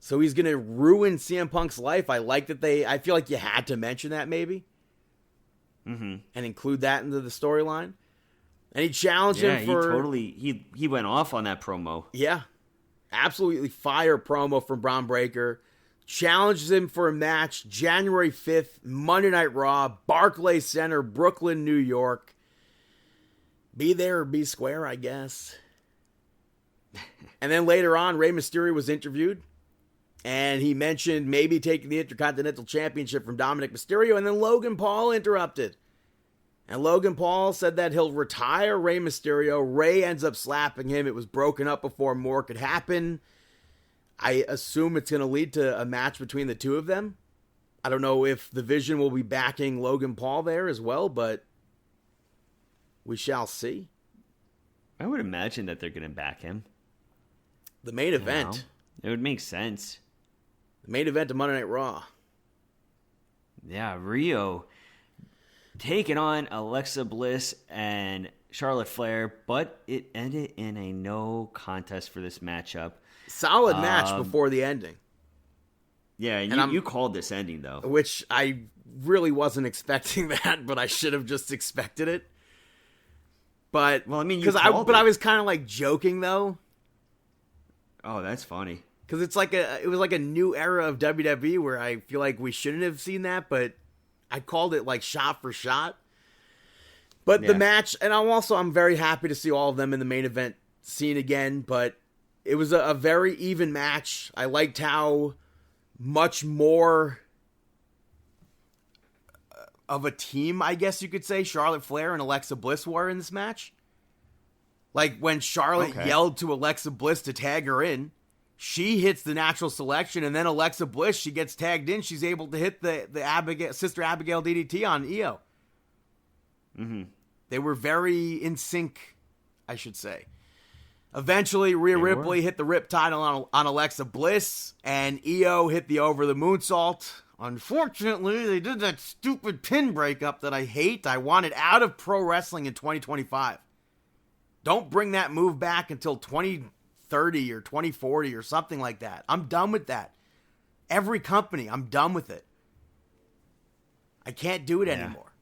So he's going to ruin CM Punk's life. I like that I feel like you had to mention that maybe. Mm-hmm. And include that into the storyline. And he challenged him for... He went off on that promo. Yeah. Absolutely fire promo from Braun Breaker. Challenges him for a match January 5th, Monday Night Raw, Barclays Center, Brooklyn, New York. Be there or be square, I guess. And then later on, Rey Mysterio was interviewed. And he mentioned maybe taking the Intercontinental Championship from Dominik Mysterio. And then Logan Paul interrupted. And Logan Paul said that he'll retire Rey Mysterio. Rey ends up slapping him. It was broken up before more could happen. I assume it's going to lead to a match between the two of them. I don't know if the Vision will be backing Logan Paul there as well, but we shall see. I would imagine that they're going to back him. The main event. It would make sense. The main event of Monday Night Raw. Yeah, Rio taking on Alexa Bliss and Charlotte Flair, but it ended in a no contest for this matchup. Solid match before the ending. Yeah, and you called this ending, though. Which I really wasn't expecting that, but I should have just expected it. But, well, I mean, I was kind of like joking, though. Oh, that's funny. Because it was like a new era of WWE where I feel like we shouldn't have seen that, but I called it like shot for shot. But the match, and I'm very happy to see all of them in the main event scene again, but it was a very even match. I liked how much more of a team, I guess you could say, Charlotte Flair and Alexa Bliss were in this match. Like when Charlotte yelled to Alexa Bliss to tag her in, She hits the natural selection, and then Alexa Bliss, she gets tagged in. She's able to hit the Sister Abigail DDT on Io. Mm-hmm. They were very in sync, I should say. Eventually, Rhea Ripley hit the Riptide on Alexa Bliss, and Io hit the over the moonsault. Unfortunately, they did that stupid pin breakup that I hate. I want it out of pro wrestling in 2025. Don't bring that move back until 2030 or 2040 or something like that. I'm done with that. Every company, I'm done with it. I can't do it anymore.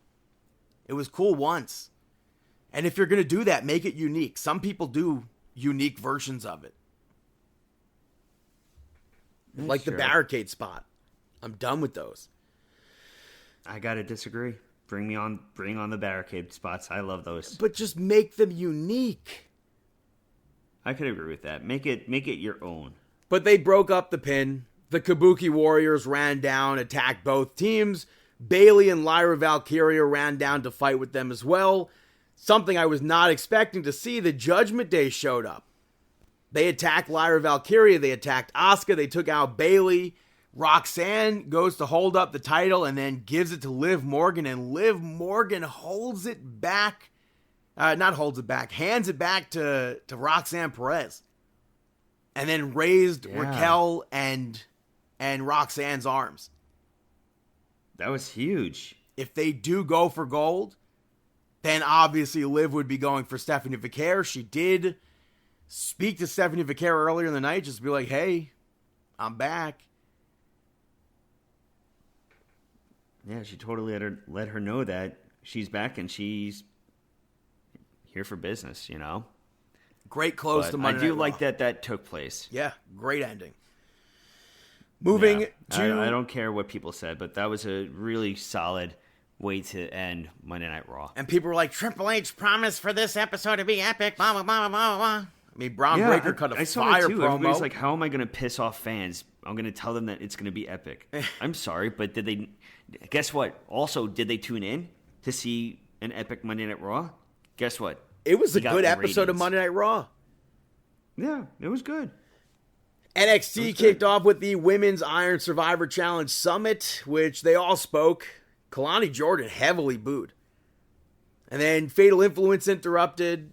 It was cool once. And if you're going to do that, make it unique. Some people do unique versions of it. Like the barricade spot. I'm done with those. I gotta disagree. Bring on the barricade spots. I love those. But just make them unique. I could agree with that. Make it your own. But they broke up the pin. The Kabuki Warriors ran down, attacked both teams. Bayley and Lyra Valkyria ran down to fight with them as well. Something I was not expecting to see. The Judgment Day showed up. They attacked Lyra Valkyria. They attacked Asuka. They took out Bayley. Roxanne goes to hold up the title and then gives it to Liv Morgan. And Liv Morgan holds it back. Hands it back to Roxanne Perez. And then raised Raquel and Roxanne's arms. That was huge. If they do go for gold, then obviously Liv would be going for Stephanie Vaquer. She did speak to Stephanie Vaquer earlier in the night, just be like, hey, I'm back. Yeah, she totally let her know that she's back and she's here for business, you know? Great close to Monday I do Night like Raw. that took place. Yeah, great ending. Moving to... I don't care what people said, but that was a really solid way to end Monday Night Raw. And people were like, Triple H promised for this episode to be epic, blah, blah, blah, blah, blah. I mean, Braun Breaker cut a fire promo. Everybody's like, how am I going to piss off fans? I'm going to tell them that it's going to be epic. I'm sorry, but did they... Guess what? Also, did they tune in to see an epic Monday Night Raw? Guess what? It was a good episode of Monday Night Raw. Yeah, it was good. NXT kicked off with the Women's Iron Survivor Challenge Summit, which they all spoke. Kalani Jordan heavily booed. And then Fatal Influence interrupted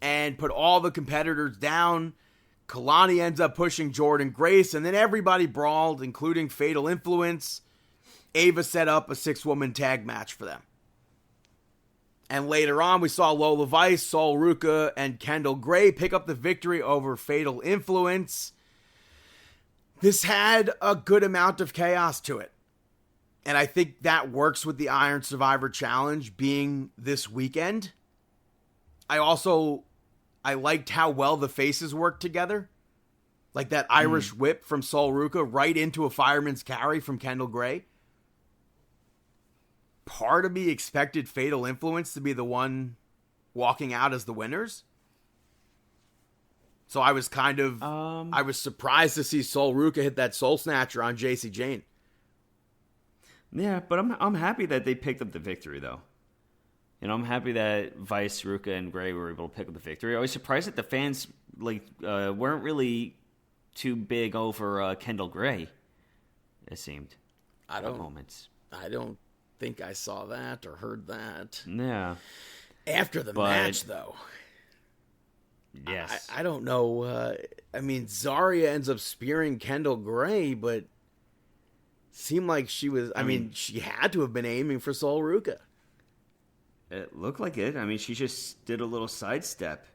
and put all the competitors down. Kalani ends up pushing Jordan Grace, and then everybody brawled, including Fatal Influence. Ava set up a 6-woman tag match for them. And later on, we saw Lola Vice, Sol Ruka, and Kendall Gray pick up the victory over Fatal Influence. This had a good amount of chaos to it. And I think that works with the Iron Survivor Challenge being this weekend. I liked how well the faces worked together. Like that Irish whip from Sol Ruka right into a fireman's carry from Kendall Gray. Part of me expected Fatal Influence to be the one walking out as the winners. So I was I was surprised to see Sol Ruka hit that Soul Snatcher on JC Jane. Yeah, but I'm happy that they picked up the victory, though. You know, I'm happy that Vice, Ruka, and Gray were able to pick up the victory. I was surprised that the fans weren't really too big over Kendall Gray. It seemed. I don't think I saw that or heard that. Yeah. After the match, though. Yes. I don't know. I mean, Zarya ends up spearing Kendall Gray, but seemed like she was... I mean, she had to have been aiming for Sol Ruka. It looked like it. I mean, she just did a little sidestep.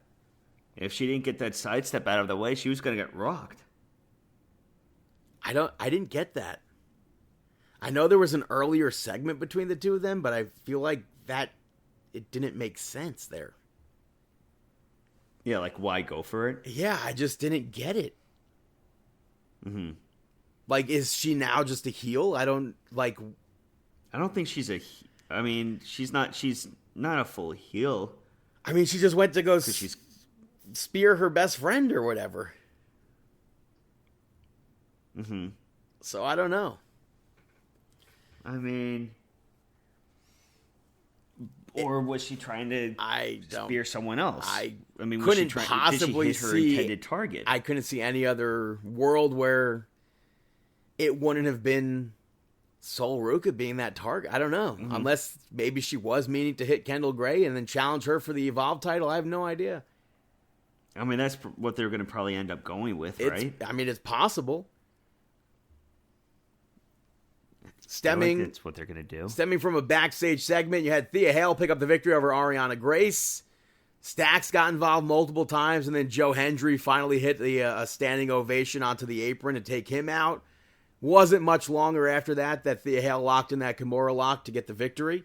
If she didn't get that sidestep out of the way, she was going to get rocked. I didn't get that. I know there was an earlier segment between the two of them, but I feel like that it didn't make sense there. Yeah, like why go for it? Yeah, I just didn't get it. Mm-hmm. Like, is she now just a heel? I don't think she's a... I mean, she's not a full heel. I mean, she just went to go spear her best friend or whatever. Mm-hmm. So I don't know. I mean, Or was she trying to spear someone else? I mean, couldn't did possibly she hit her see intended target? I couldn't see any other world where it wouldn't have been Sol Ruka being that target. I don't know. Mm-hmm. Unless maybe she was meaning to hit Kendall Gray and then challenge her for the Evolve title. I have no idea. I mean, that's what they're going to probably end up going with, right? I mean, it's possible. That's what they're going to do. Stemming from a backstage segment, you had Thea Hale pick up the victory over Ariana Grace. Stax got involved multiple times, and then Joe Hendry finally hit a standing ovation onto the apron to take him out. Wasn't much longer after that Thea Hale locked in that Kimura lock to get the victory.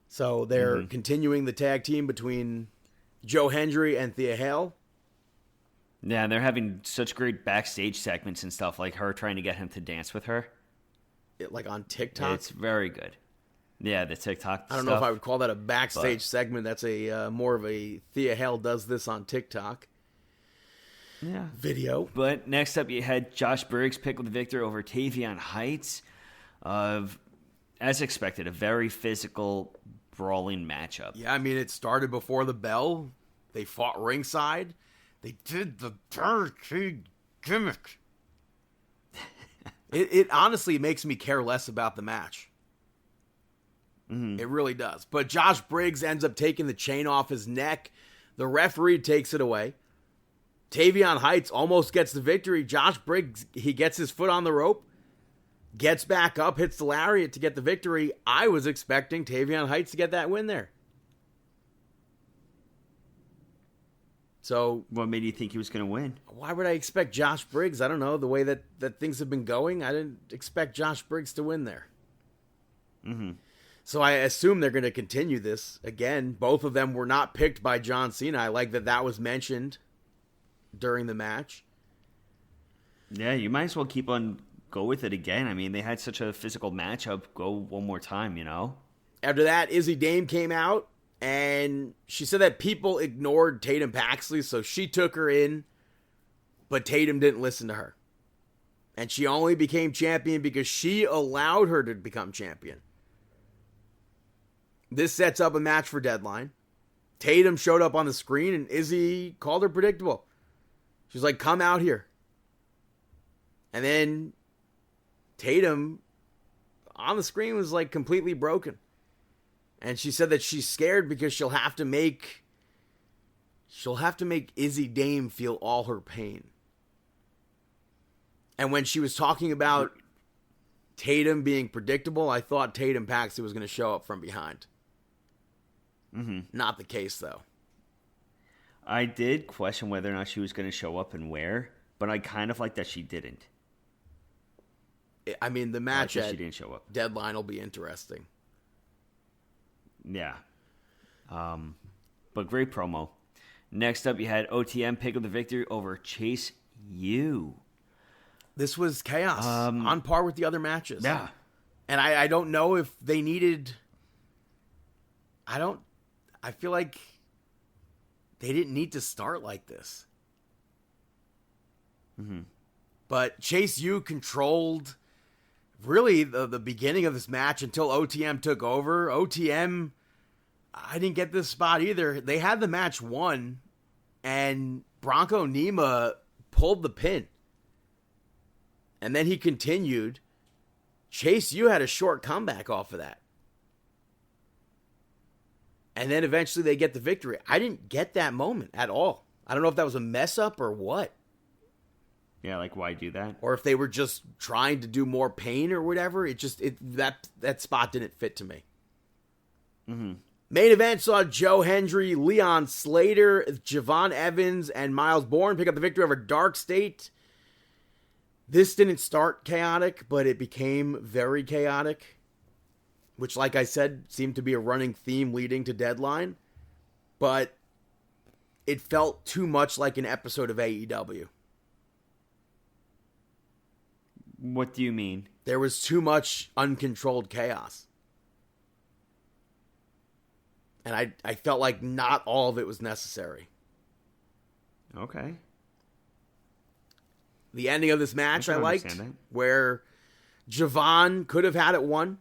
So they're continuing the tag team between Joe Hendry and Thea Hale. Yeah, and they're having such great backstage segments and stuff, like her trying to get him to dance with her. Like on TikTok? It's very good. Yeah, the TikTok I don't know if I would call that a backstage segment. That's a more of a Thea Hale does this on TikTok video. But next up, you had Josh Briggs pick up the victory over Tavion Heights. As expected, a very physical, brawling matchup. Yeah, I mean, it started before the bell. They fought ringside. They did the turkey gimmick. It honestly makes me care less about the match. It really does. But Josh Briggs ends up taking the chain off his neck. The referee takes it away. Tavion Heights almost gets the victory. Josh Briggs, he gets his foot on the rope, gets back up, hits the lariat to get the victory. I was expecting Tavion Heights to get that win there. So, what made you think he was going to win? Why would I expect Josh Briggs? I don't know. The way that things have been going, I didn't expect Josh Briggs to win there. So I assume they're going to continue this. Again, both of them were not picked by John Cena. I like that was mentioned during the match. Yeah, you might as well go with it again. I mean, they had such a physical matchup. Go one more time, you know? After that, Izzy Dame came out. And she said that people ignored Tatum Paxley, so she took her in, but Tatum didn't listen to her. And she only became champion because she allowed her to become champion. This sets up a match for Deadline. Tatum showed up on the screen, and Izzy called her predictable. She's like, come out here. And then Tatum on the screen was like completely broken. And she said that she's scared because she'll have to make Izzy Dame feel all her pain. And when she was talking about Tatum being predictable, I thought Tatum Paxley was going to show up from behind. Not the case, though. I did question whether or not she was going to show up and where, but I kind of like that she didn't. I mean, the match she didn't show up. Deadline will be interesting. Yeah. But great promo. Next up, you had OTM pick up the victory over Chase U. This was chaos. On par with the other matches. Yeah. And I don't know if they needed... I feel like they didn't need to start like this. But Chase U controlled really the beginning of this match until OTM took over. OTM, I didn't get this spot either. They had the match won, and Bronco Nima pulled the pin. And then he continued. Chase U had a short comeback off of that. And then eventually they get the victory. I didn't get that moment at all. I don't know if that was a mess up or what. Yeah, like why do that? Or if they were just trying to do more pain or whatever. That spot didn't fit to me. Main event saw Joe Hendry, Leon Slater, Javon Evans, and Miles Bourne pick up the victory over Dark State. This didn't start chaotic, but it became very chaotic. Which, like I said, seemed to be a running theme leading to Deadline. But it felt too much like an episode of AEW. What do you mean? There was too much uncontrolled chaos. And I felt like not all of it was necessary. Okay. The ending of this match I liked, understand that. where Javon could have had it won,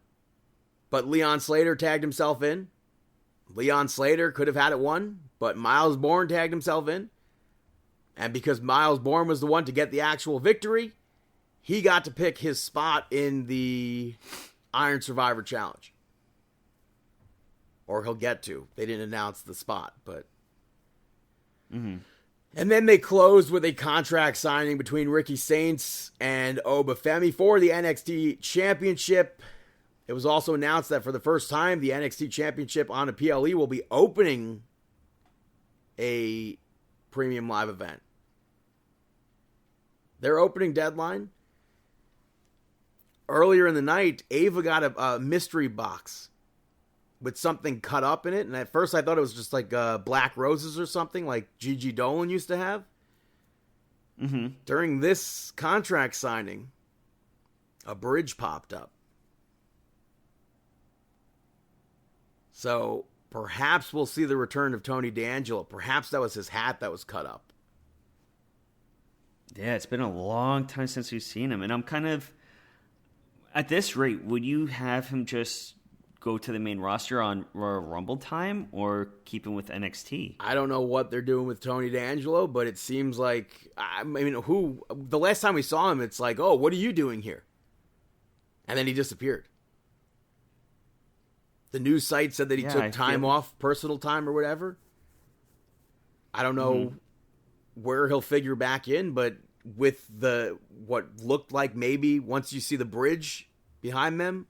but Leon Slater tagged himself in. Leon Slater could have had it won, but Miles Bourne tagged himself in. And because Miles Bourne was the one to get the actual victory, he got to pick his spot in the Iron Survivor Challenge. Or he'll get to. They didn't announce the spot, but... Mm-hmm. And then they closed with a contract signing between Ricky Saints and Obafemi for the NXT Championship. It was also announced that for the first time, the NXT Championship on a PLE will be opening a premium live event. Their opening deadline, earlier in the night, Ava got a mystery box with something cut up in it. And at first I thought it was just like black roses or something like Gigi Dolan used to have. Mm-hmm. During this contract signing, a bridge popped up. So perhaps we'll see the return of Tony D'Angelo. Perhaps that was his hat that was cut up. Yeah, it's been a long time since we've seen him. And I'm kind of... At this rate, would you have him just go to the main roster on Royal Rumble time or keep him with NXT? I don't know what they're doing with Tony D'Angelo, but it seems like... I mean, the last time we saw him, it's like, oh, what are you doing here? And then he disappeared. The news site said that he took time off, personal time or whatever. I don't know where he'll figure back in, but with what looked like maybe once you see the bridge behind them,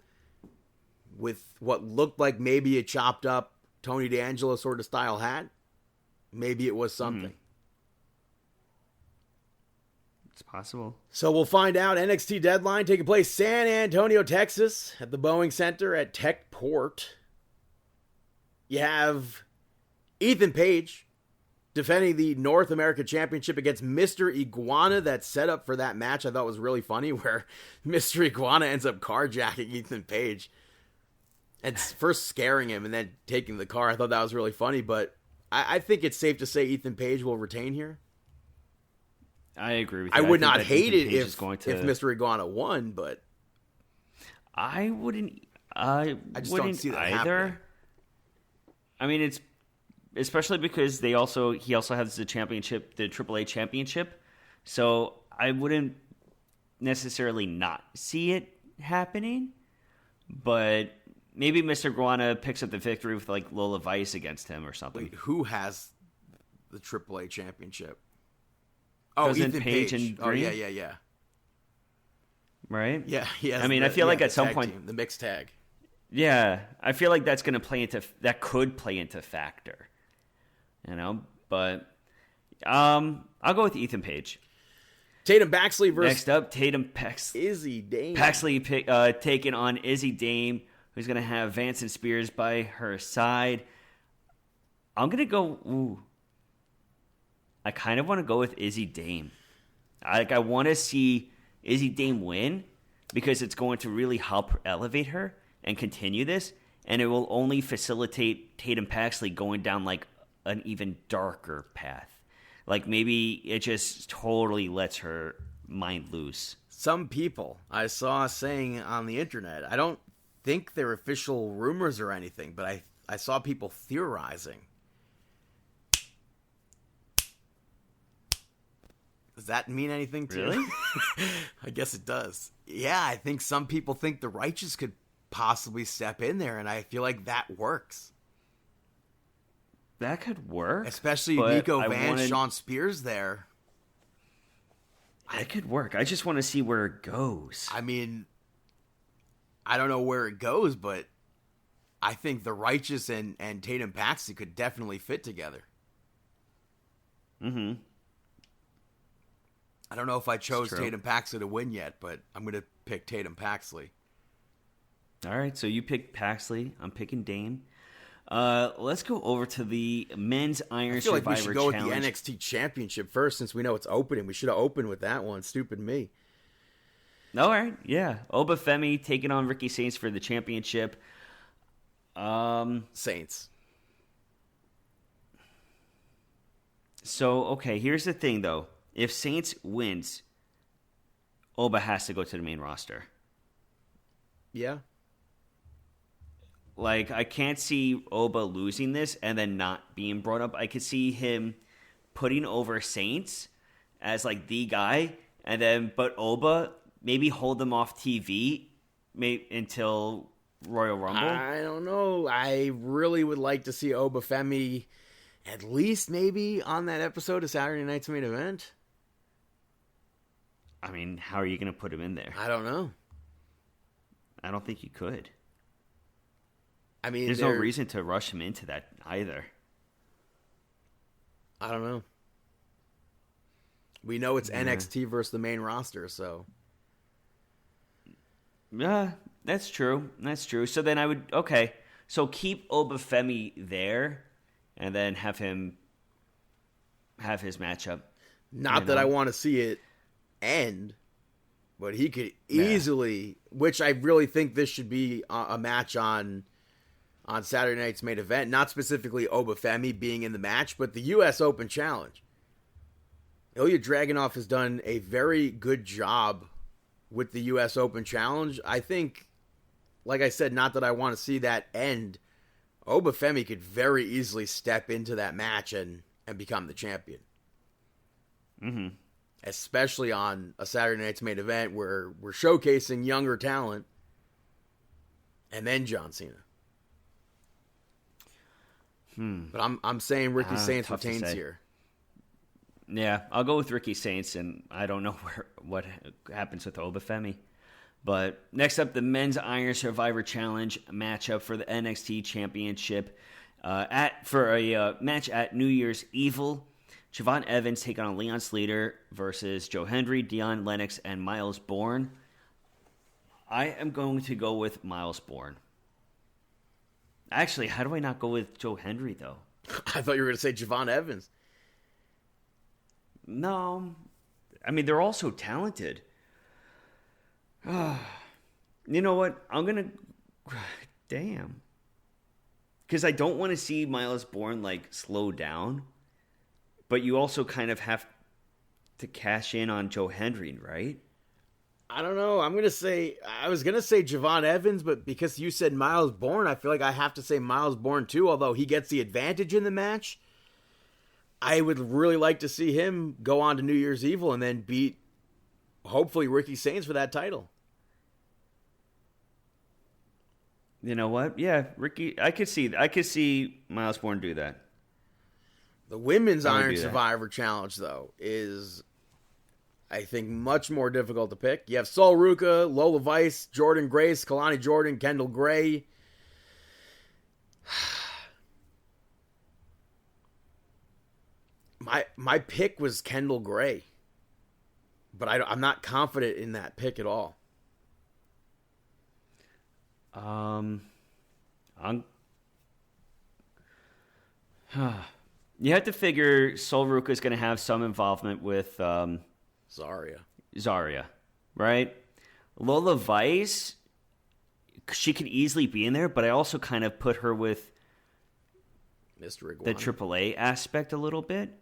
with what looked like maybe a chopped up Tony D'Angelo sort of style hat, maybe it was something. It's possible. So we'll find out. NXT Deadline taking place San Antonio, Texas, at the Boeing Center at Techport. You have Ethan Page defending the North America Championship against Mr. Iguana. That's set up for that match. I thought was really funny where Mr. Iguana ends up carjacking Ethan Page and first scaring him and then taking the car. I thought that was really funny, but I think it's safe to say Ethan Page will retain here. I agree with you. I would not hate it if Mr. Iguana won, but I wouldn't. I just don't see that happening. I mean, it's especially because he also has the championship, the AAA championship. So I wouldn't necessarily not see it happening, but maybe Mr. Iguana picks up the victory with like Lola Vice against him or something. Wait, who has the AAA championship? Oh, Ethan Page and Green? Oh, yeah. Right? Yeah. I mean, I feel like at some point the mixed tag. Yeah, I feel like that could play into factor, But I'll go with Ethan Page. Tatum Paxley versus next up. Tatum Paxley. Izzy Dame. Paxley taking on Izzy Dame, who's gonna have Vance and Spears by her side. I'm gonna go. Ooh, I kind of want to go with Izzy Dame. I want to see Izzy Dame win because it's going to really help elevate her and continue this, and it will only facilitate Tatum Paxley going down like an even darker path. Like maybe it just totally lets her mind loose. Some people I saw saying on the internet, I don't think they're official rumors or anything, but I saw people theorizing. Does that mean anything to you? Really? I guess it does. Yeah, I think some people think the Righteous could possibly step in there, and I feel like that works. That could work. Especially Nico Vance, Sean Spears there. That could work. I just want to see where it goes. I mean, I don't know where it goes, but I think the Righteous and Tatum Paxley could definitely fit together. Mm-hmm. I don't know if I chose Tatum Paxley to win yet, but I'm going to pick Tatum Paxley. All right, so you pick Paxley. I'm picking Dame. Let's go over to the men's Iron Survivor Challenge. I feel like we should go with the NXT Championship first, since we know it's opening. We should have opened with that one. Stupid me. All right, yeah. Obafemi taking on Ricky Saints for the championship. Saints. So, okay, here's the thing, though. If Saints wins, Oba has to go to the main roster. Yeah. Like, I can't see Oba losing this and then not being brought up. I could see him putting over Saints as, like, the guy, and then, but Oba, maybe hold them off TV until Royal Rumble. I don't know. I really would like to see Oba Femi at least maybe on that episode of Saturday Night's Main Event. I mean, how are you going to put him in there? I don't know. I don't think you could. I mean, there's no reason to rush him into that either. I don't know. We know it's NXT versus the main roster, so. Yeah, that's true. That's true. So then I would, okay. So keep Obafemi there and then have him have his matchup. Not that I want to see it end, but he could easily, which I really think this should be a match on Saturday Night's Main Event, not specifically Obafemi being in the match, but the U.S. Open Challenge. Ilya Dragunov has done a very good job with the U.S. Open Challenge. I think, like I said, not that I want to see that end, Obafemi could very easily step into that match and become the champion. Mm-hmm. Especially on a Saturday Night's Main Event where we're showcasing younger talent. And then John Cena. But I'm saying Ricky Saints retains here. Yeah, I'll go with Ricky Saints, and I don't know what happens with Obafemi. But next up, the Men's Iron Survivor Challenge matchup for the NXT Championship. For a match at New Year's Evil, Javon Evans take on Leon Slater versus Joe Hendry, Dion Lennox, and Miles Bourne. I am going to go with Miles Bourne. Actually, how do I not go with Joe Hendry, though? I thought you were going to say Javon Evans. No. I mean, they're all so talented. You know what? I'm going to... Damn. Because I don't want to see Miles Bourne, like, slow down. But you also kind of have to cash in on Joe Hendry, right? I don't know. I was going to say Javon Evans, but because you said Miles Bourne, I feel like I have to say Miles Bourne too, although he gets the advantage in the match. I would really like to see him go on to New Year's Evil and then beat, hopefully, Ricky Saints for that title. You know what? Yeah, Ricky, I could see Miles Bourne do that. The Women's Iron Survivor Challenge, though, is, I think, much more difficult to pick. You have Sol Ruka, Lola Vice, Jordan Grace, Kalani Jordan, Kendall Gray. My pick was Kendall Gray, but I'm not confident in that pick at all. You have to figure Sol Ruka is going to have some involvement with Zarya, right? Lola Vice, she could easily be in there, but I also kind of put her with Mr. Iguana. The AAA aspect a little bit.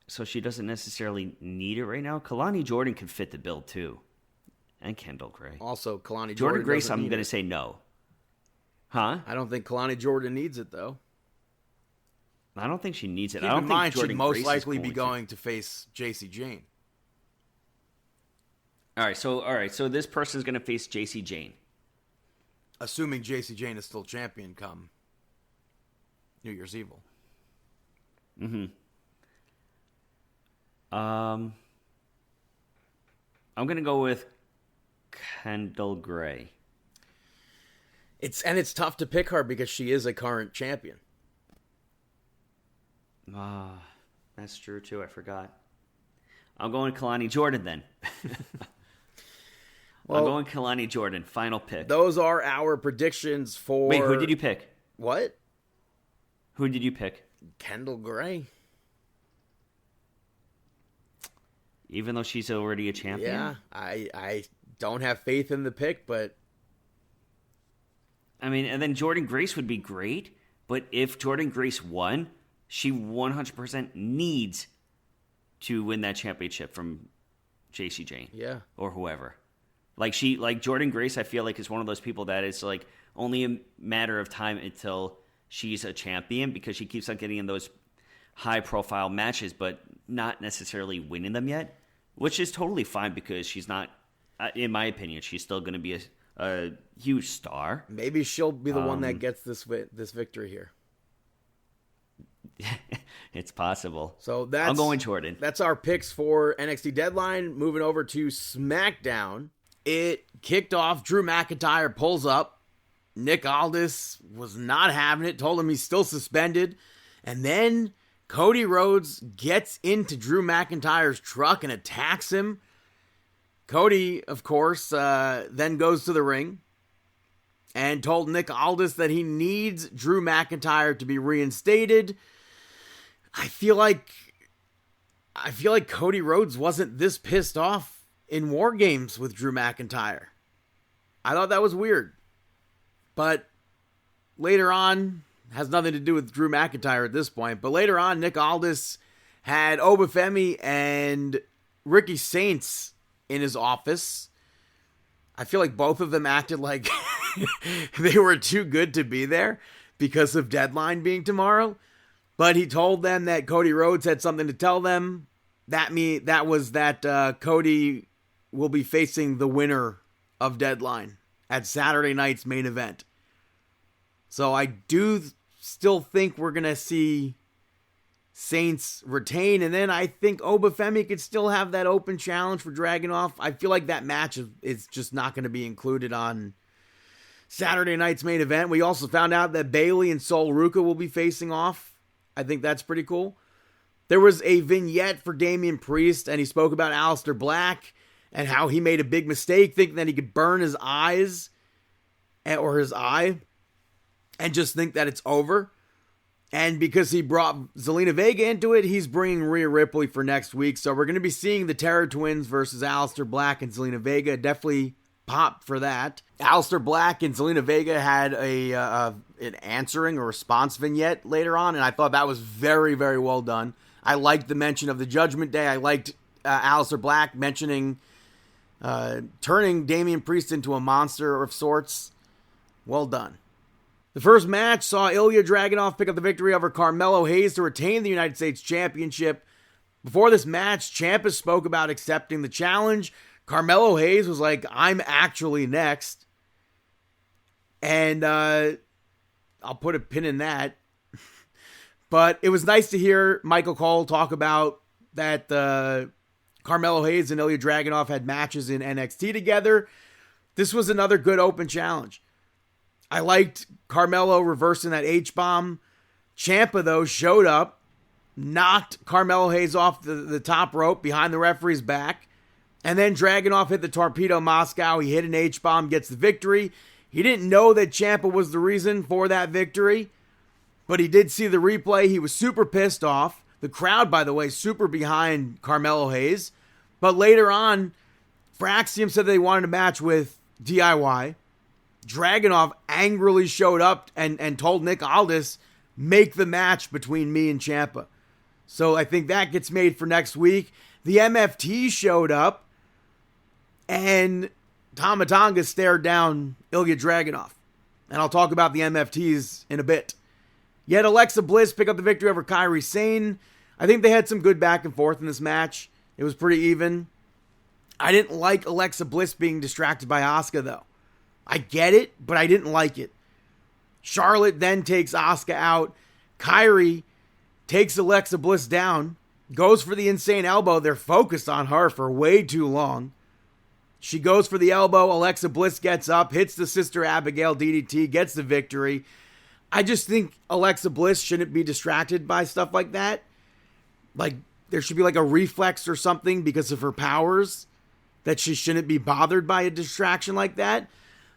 So she doesn't necessarily need it right now. Kalani Jordan could fit the bill too. And Kendall Gray. Also, Kalani Jordan Grace, I'm going to say no. Huh? I don't think Kalani Jordan needs it, though. I don't think she needs it. Keep I don't in think mind, Jordan she'd most Grace likely be going to face JC Jane. All right, so this person's going to face JC Jane. Assuming JC Jane is still champion come New Year's Evil. Mm-hmm. I'm going to go with Kendall Gray. It's tough to pick her because she is a current champion. That's true too. I forgot. I'm going Kalani Jordan then. I'm going Kalani Jordan. Final pick. Those are our predictions for... Wait, who did you pick? What? Who did you pick? Kendall Gray. Even though she's already a champion? Yeah, I don't have faith in the pick, but... I mean, and then Jordan Grace would be great, but if Jordan Grace won, she 100% needs to win that championship from JC Jane. Yeah. Or whoever. Like Jordan Grace, I feel like is one of those people that is like only a matter of time until she's a champion because she keeps on getting in those high-profile matches, but not necessarily winning them yet, which is totally fine because she's not, in my opinion, she's still going to be a huge star. Maybe she'll be the one that gets this victory here. It's possible. So I'm going Jordan. That's our picks for NXT Deadline. Moving over to SmackDown. It kicked off. Drew McIntyre pulls up. Nick Aldis was not having it. Told him he's still suspended. And then Cody Rhodes gets into Drew McIntyre's truck and attacks him. Cody, of course, then goes to the ring and told Nick Aldis that he needs Drew McIntyre to be reinstated. I feel like Cody Rhodes wasn't this pissed off in War Games with Drew McIntyre. I thought that was weird. But later on, has nothing to do with Drew McIntyre at this point, but later on, Nick Aldis had Obafemi and Ricky Saints in his office. I feel like both of them acted like they were too good to be there because of Deadline being tomorrow. But he told them that Cody Rhodes had something to tell them. That was that Cody will be facing the winner of Deadline at Saturday night's main event. So I do still think we're going to see Saints retain. And then I think Obafemi could still have that open challenge for Dragunov. I feel like that match is just not going to be included on Saturday night's main event. We also found out that Bayley and Sol Ruka will be facing off. I think that's pretty cool. There was a vignette for Damian Priest, and he spoke about Aleister Black and how he made a big mistake thinking that he could burn his eyes or his eye and just think that it's over. And because he brought Zelina Vega into it, he's bringing Rhea Ripley for next week. So we're going to be seeing the Terror Twins versus Aleister Black and Zelina Vega. Definitely pop for that. Aleister Black and Zelina Vega had an answering or response vignette later on, and I thought that was very, very well done. I liked the mention of the Judgment Day. I liked Aleister Black mentioning turning Damian Priest into a monster of sorts. Well done. The first match saw Ilya Dragunov pick up the victory over Carmelo Hayes to retain the United States Championship. Before this match, Ciampa spoke about accepting the challenge. Carmelo Hayes was like, I'm actually next. And I'll put a pin in that. But it was nice to hear Michael Cole talk about that Carmelo Hayes and Ilya Dragunov had matches in NXT together. This was another good open challenge. I liked Carmelo reversing that H-bomb. Ciampa, though, showed up, knocked Carmelo Hayes off the top rope behind the referee's back, and then Dragunov hit the Torpedo Moscow. He hit an H-bomb, gets the victory. He didn't know that Ciampa was the reason for that victory, but he did see the replay. He was super pissed off. The crowd, by the way, super behind Carmelo Hayes. But later on, Fraxium said they wanted a match with DIY. Dragunov angrily showed up and told Nick Aldis, make the match between me and Ciampa. So I think that gets made for next week. The MFT showed up, and Tama Tonga stared down Ilya Dragunov. And I'll talk about the MFTs in a bit. Yet Alexa Bliss picked up the victory over Kairi Sane. I think they had some good back and forth in this match. It was pretty even. I didn't like Alexa Bliss being distracted by Asuka, though. I get it, but I didn't like it. Charlotte then takes Asuka out. Kairi takes Alexa Bliss down, goes for the insane elbow. They're focused on her for way too long. She goes for the elbow. Alexa Bliss gets up, hits the Sister Abigail DDT, gets the victory. I just think Alexa Bliss shouldn't be distracted by stuff like that. Like, there should be like a reflex or something because of her powers that she shouldn't be bothered by a distraction like that.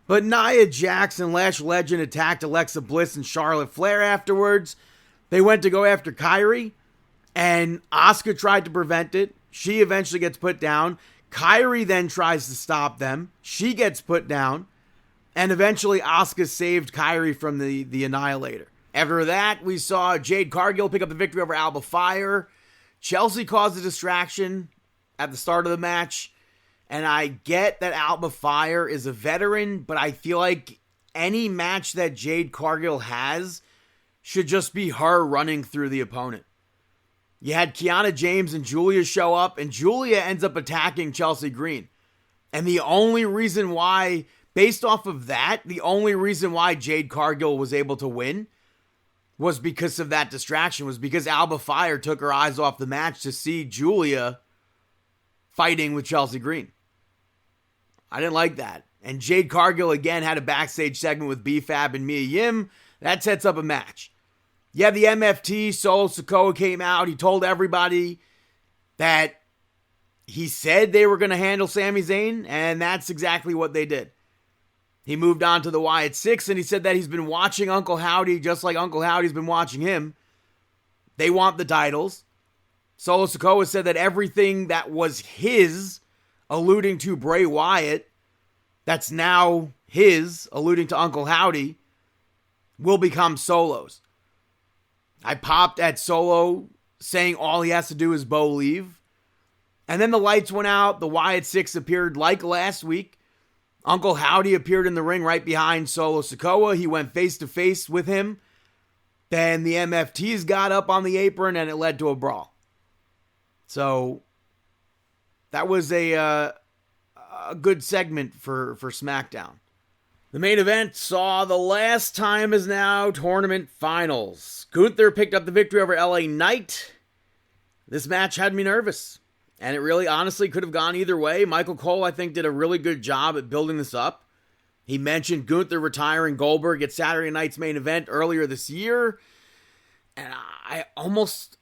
But Nia Jax and Lash Legend attacked Alexa Bliss and Charlotte Flair afterwards. They went to go after Kairi, and Asuka tried to prevent it. She eventually gets put down. Kairi then tries to stop them. She gets put down. And eventually Asuka saved Kairi from the Annihilator. After that, we saw Jade Cargill pick up the victory over Alba Fire. Chelsea caused a distraction at the start of the match. And I get that Alba Fire is a veteran, but I feel like any match that Jade Cargill has should just be her running through the opponent. You had Kiana James and Julia show up, and Julia ends up attacking Chelsea Green. And the only reason why, based off of that, the only reason why Jade Cargill was able to win was because of that distraction, was because Alba Fire took her eyes off the match to see Julia fighting with Chelsea Green. I didn't like that. And Jade Cargill again had a backstage segment with B-Fab and Mia Yim. That sets up a match. Yeah, the MFT, Solo Sikoa came out. He told everybody that he said they were going to handle Sami Zayn, and that's exactly what they did. He moved on to the Wyatt Six, and he said that he's been watching Uncle Howdy just like Uncle Howdy's been watching him. They want the titles. Solo Sikoa said that everything that was his, alluding to Bray Wyatt, that's now his, alluding to Uncle Howdy, will become Solo's. I popped at Solo saying all he has to do is believe. And then the lights went out. The Wyatt Six appeared like last week. Uncle Howdy appeared in the ring right behind Solo Sikoa. He went face to face with him. Then the MFTs got up on the apron and it led to a brawl. So that was a good segment for SmackDown. The main event saw the Last Time Is Now tournament finals. Gunther picked up the victory over LA Knight. This match had me nervous, and it really honestly could have gone either way. Michael Cole, I think, did a really good job at building this up. He mentioned Gunther retiring Goldberg at Saturday night's main event earlier this year, and I almost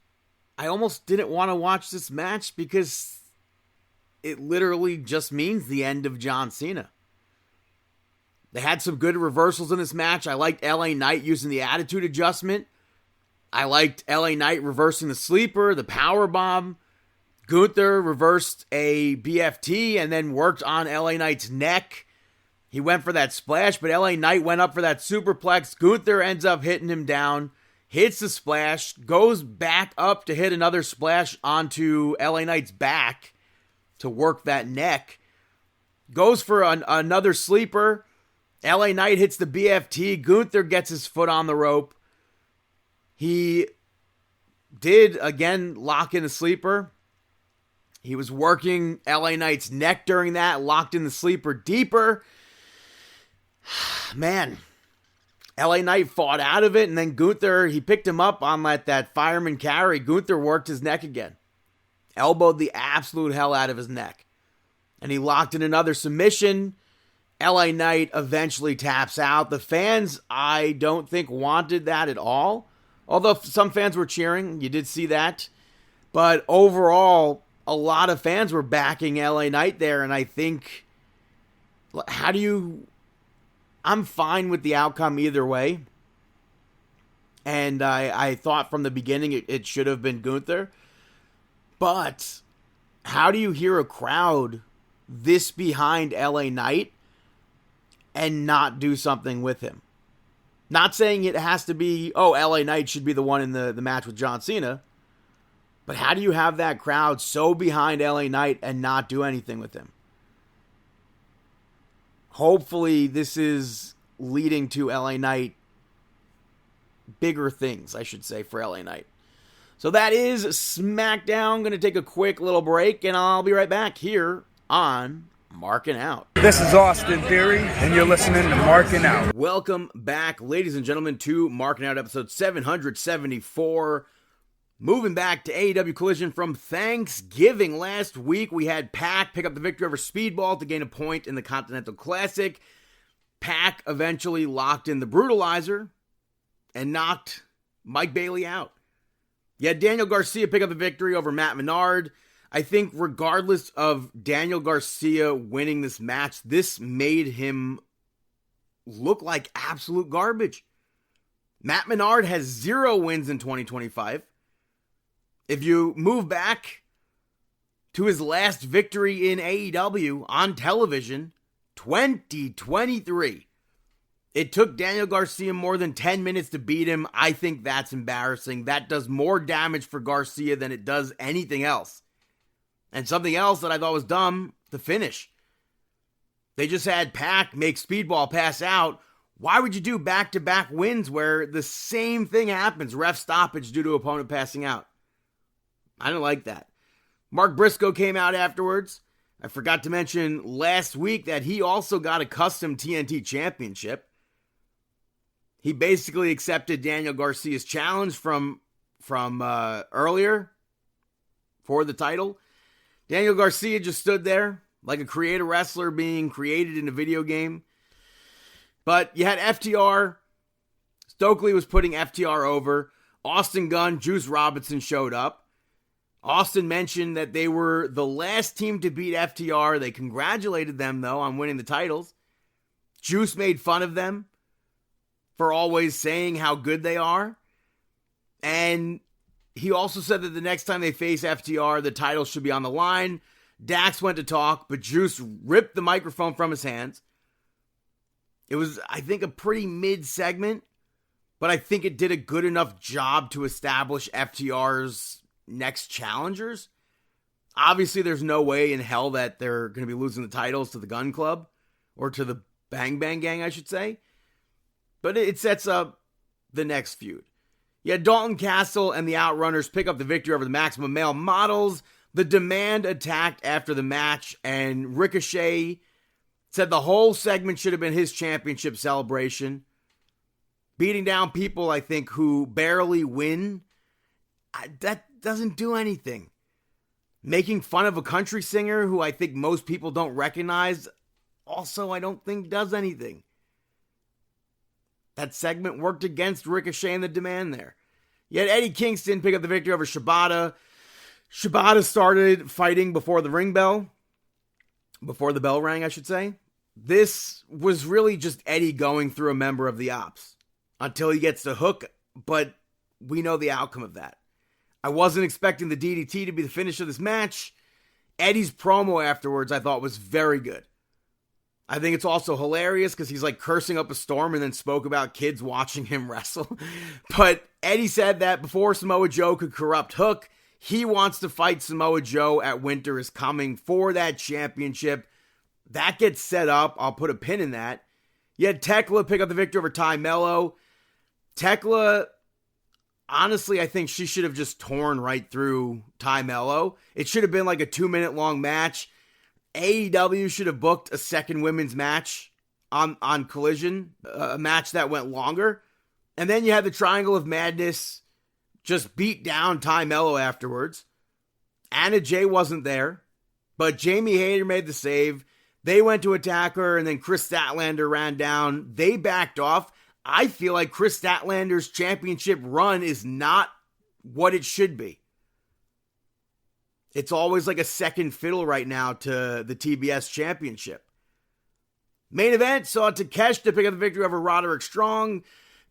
didn't want to watch this match because it literally just means the end of John Cena. They had some good reversals in this match. I liked LA Knight using the attitude adjustment. I liked LA Knight reversing the sleeper, the power bomb. Gunther reversed a BFT and then worked on LA Knight's neck. He went for that splash, but LA Knight went up for that superplex. Gunther ends up hitting him down, hits the splash, goes back up to hit another splash onto LA Knight's back to work that neck. Goes for another sleeper. LA Knight hits the BFT. Gunther gets his foot on the rope. He did, again, lock in the sleeper. He was working LA Knight's neck during that, locked in the sleeper deeper. Man, LA Knight fought out of it, and then Gunther, he picked him up on that fireman carry. Gunther worked his neck again. Elbowed the absolute hell out of his neck. And he locked in another submission. LA Knight eventually taps out. The fans, I don't think, wanted that at all. Although some fans were cheering. You did see that. But overall, a lot of fans were backing LA Knight there. And I think, I'm fine with the outcome either way. And I thought from the beginning it should have been Gunther. But how do you hear a crowd this behind LA Knight and not do something with him? Not saying it has to be, LA Knight should be the one in the match with John Cena. But how do you have that crowd so behind LA Knight and not do anything with him? Hopefully this is leading to LA Knight bigger things, I should say, for LA Knight. So that is SmackDown. Going to take a quick little break, and I'll be right back here on Markin Out. This is Austin Theory, and you're listening to Markin Out. Welcome back, ladies and gentlemen, to Markin Out episode 774. Moving back to AEW Collision from Thanksgiving. Last week, we had Pac pick up the victory over Speedball to gain a point in the Continental Classic. Pac eventually locked in the Brutalizer and knocked Mike Bailey out. You had Daniel Garcia pick up the victory over Matt Menard. I think regardless of Daniel Garcia winning this match, this made him look like absolute garbage. Matt Menard has 0 wins in 2025. If you move back to his last victory in AEW on television, 2023, it took Daniel Garcia more than 10 minutes to beat him. I think that's embarrassing. That does more damage for Garcia than it does anything else. And something else that I thought was dumb, the finish. They just had Pac make Speedball pass out. Why would you do back-to-back wins where the same thing happens? Ref stoppage due to opponent passing out. I don't like that. Mark Briscoe came out afterwards. I forgot to mention last week that he also got a custom TNT championship. He basically accepted Daniel Garcia's challenge from earlier for the title. Daniel Garcia just stood there like a creator wrestler being created in a video game. But you had FTR. Stokely was putting FTR over. Austin Gunn, Juice Robinson showed up. Austin mentioned that they were the last team to beat FTR. They congratulated them, though, on winning the titles. Juice made fun of them for always saying how good they are. And he also said that the next time they face FTR, the title should be on the line. Dax went to talk, but Juice ripped the microphone from his hands. It was, I think, a pretty mid-segment, but I think it did a good enough job to establish FTR's next challengers. Obviously, there's no way in hell that they're going to be losing the titles to the Gun Club, or to the Bang Bang Gang, I should say. But it sets up the next feud. You had Dalton Castle and the Outrunners pick up the victory over the Maximum Male Models. The Demand attacked after the match, and Ricochet said the whole segment should have been his championship celebration. Beating down people, I think, who barely win. That doesn't do anything. Making fun of a country singer who I think most people don't recognize, also I don't think does anything. That segment worked against Ricochet and the Demand there. You had Eddie Kingston pick up the victory over Shibata. Shibata started fighting before the bell rang, I should say. This was really just Eddie going through a member of the Ops until he gets the hook, but we know the outcome of that. I wasn't expecting the DDT to be the finish of this match. Eddie's promo afterwards I thought was very good. I think it's also hilarious because he's like cursing up a storm and then spoke about kids watching him wrestle. But Eddie said that before Samoa Joe could corrupt Hook, he wants to fight Samoa Joe at Winter is Coming for that championship. That gets set up. I'll put a pin in that. You had Tekla pick up the victory over Ty Mello. Tekla, honestly, I think she should have just torn right through Ty Mello. It should have been like a 2-minute long match. AEW should have booked a second women's match on Collision, a match that went longer. And then you had the Triangle of Madness just beat down Ty Mello afterwards. Anna Jay wasn't there, but Jamie Hayter made the save. They went to attack her, and then Chris Statlander ran down. They backed off. I feel like Chris Statlander's championship run is not what it should be. It's always like a second fiddle right now to the TBS championship. Main event saw Takeshita pick up the victory over Roderick Strong.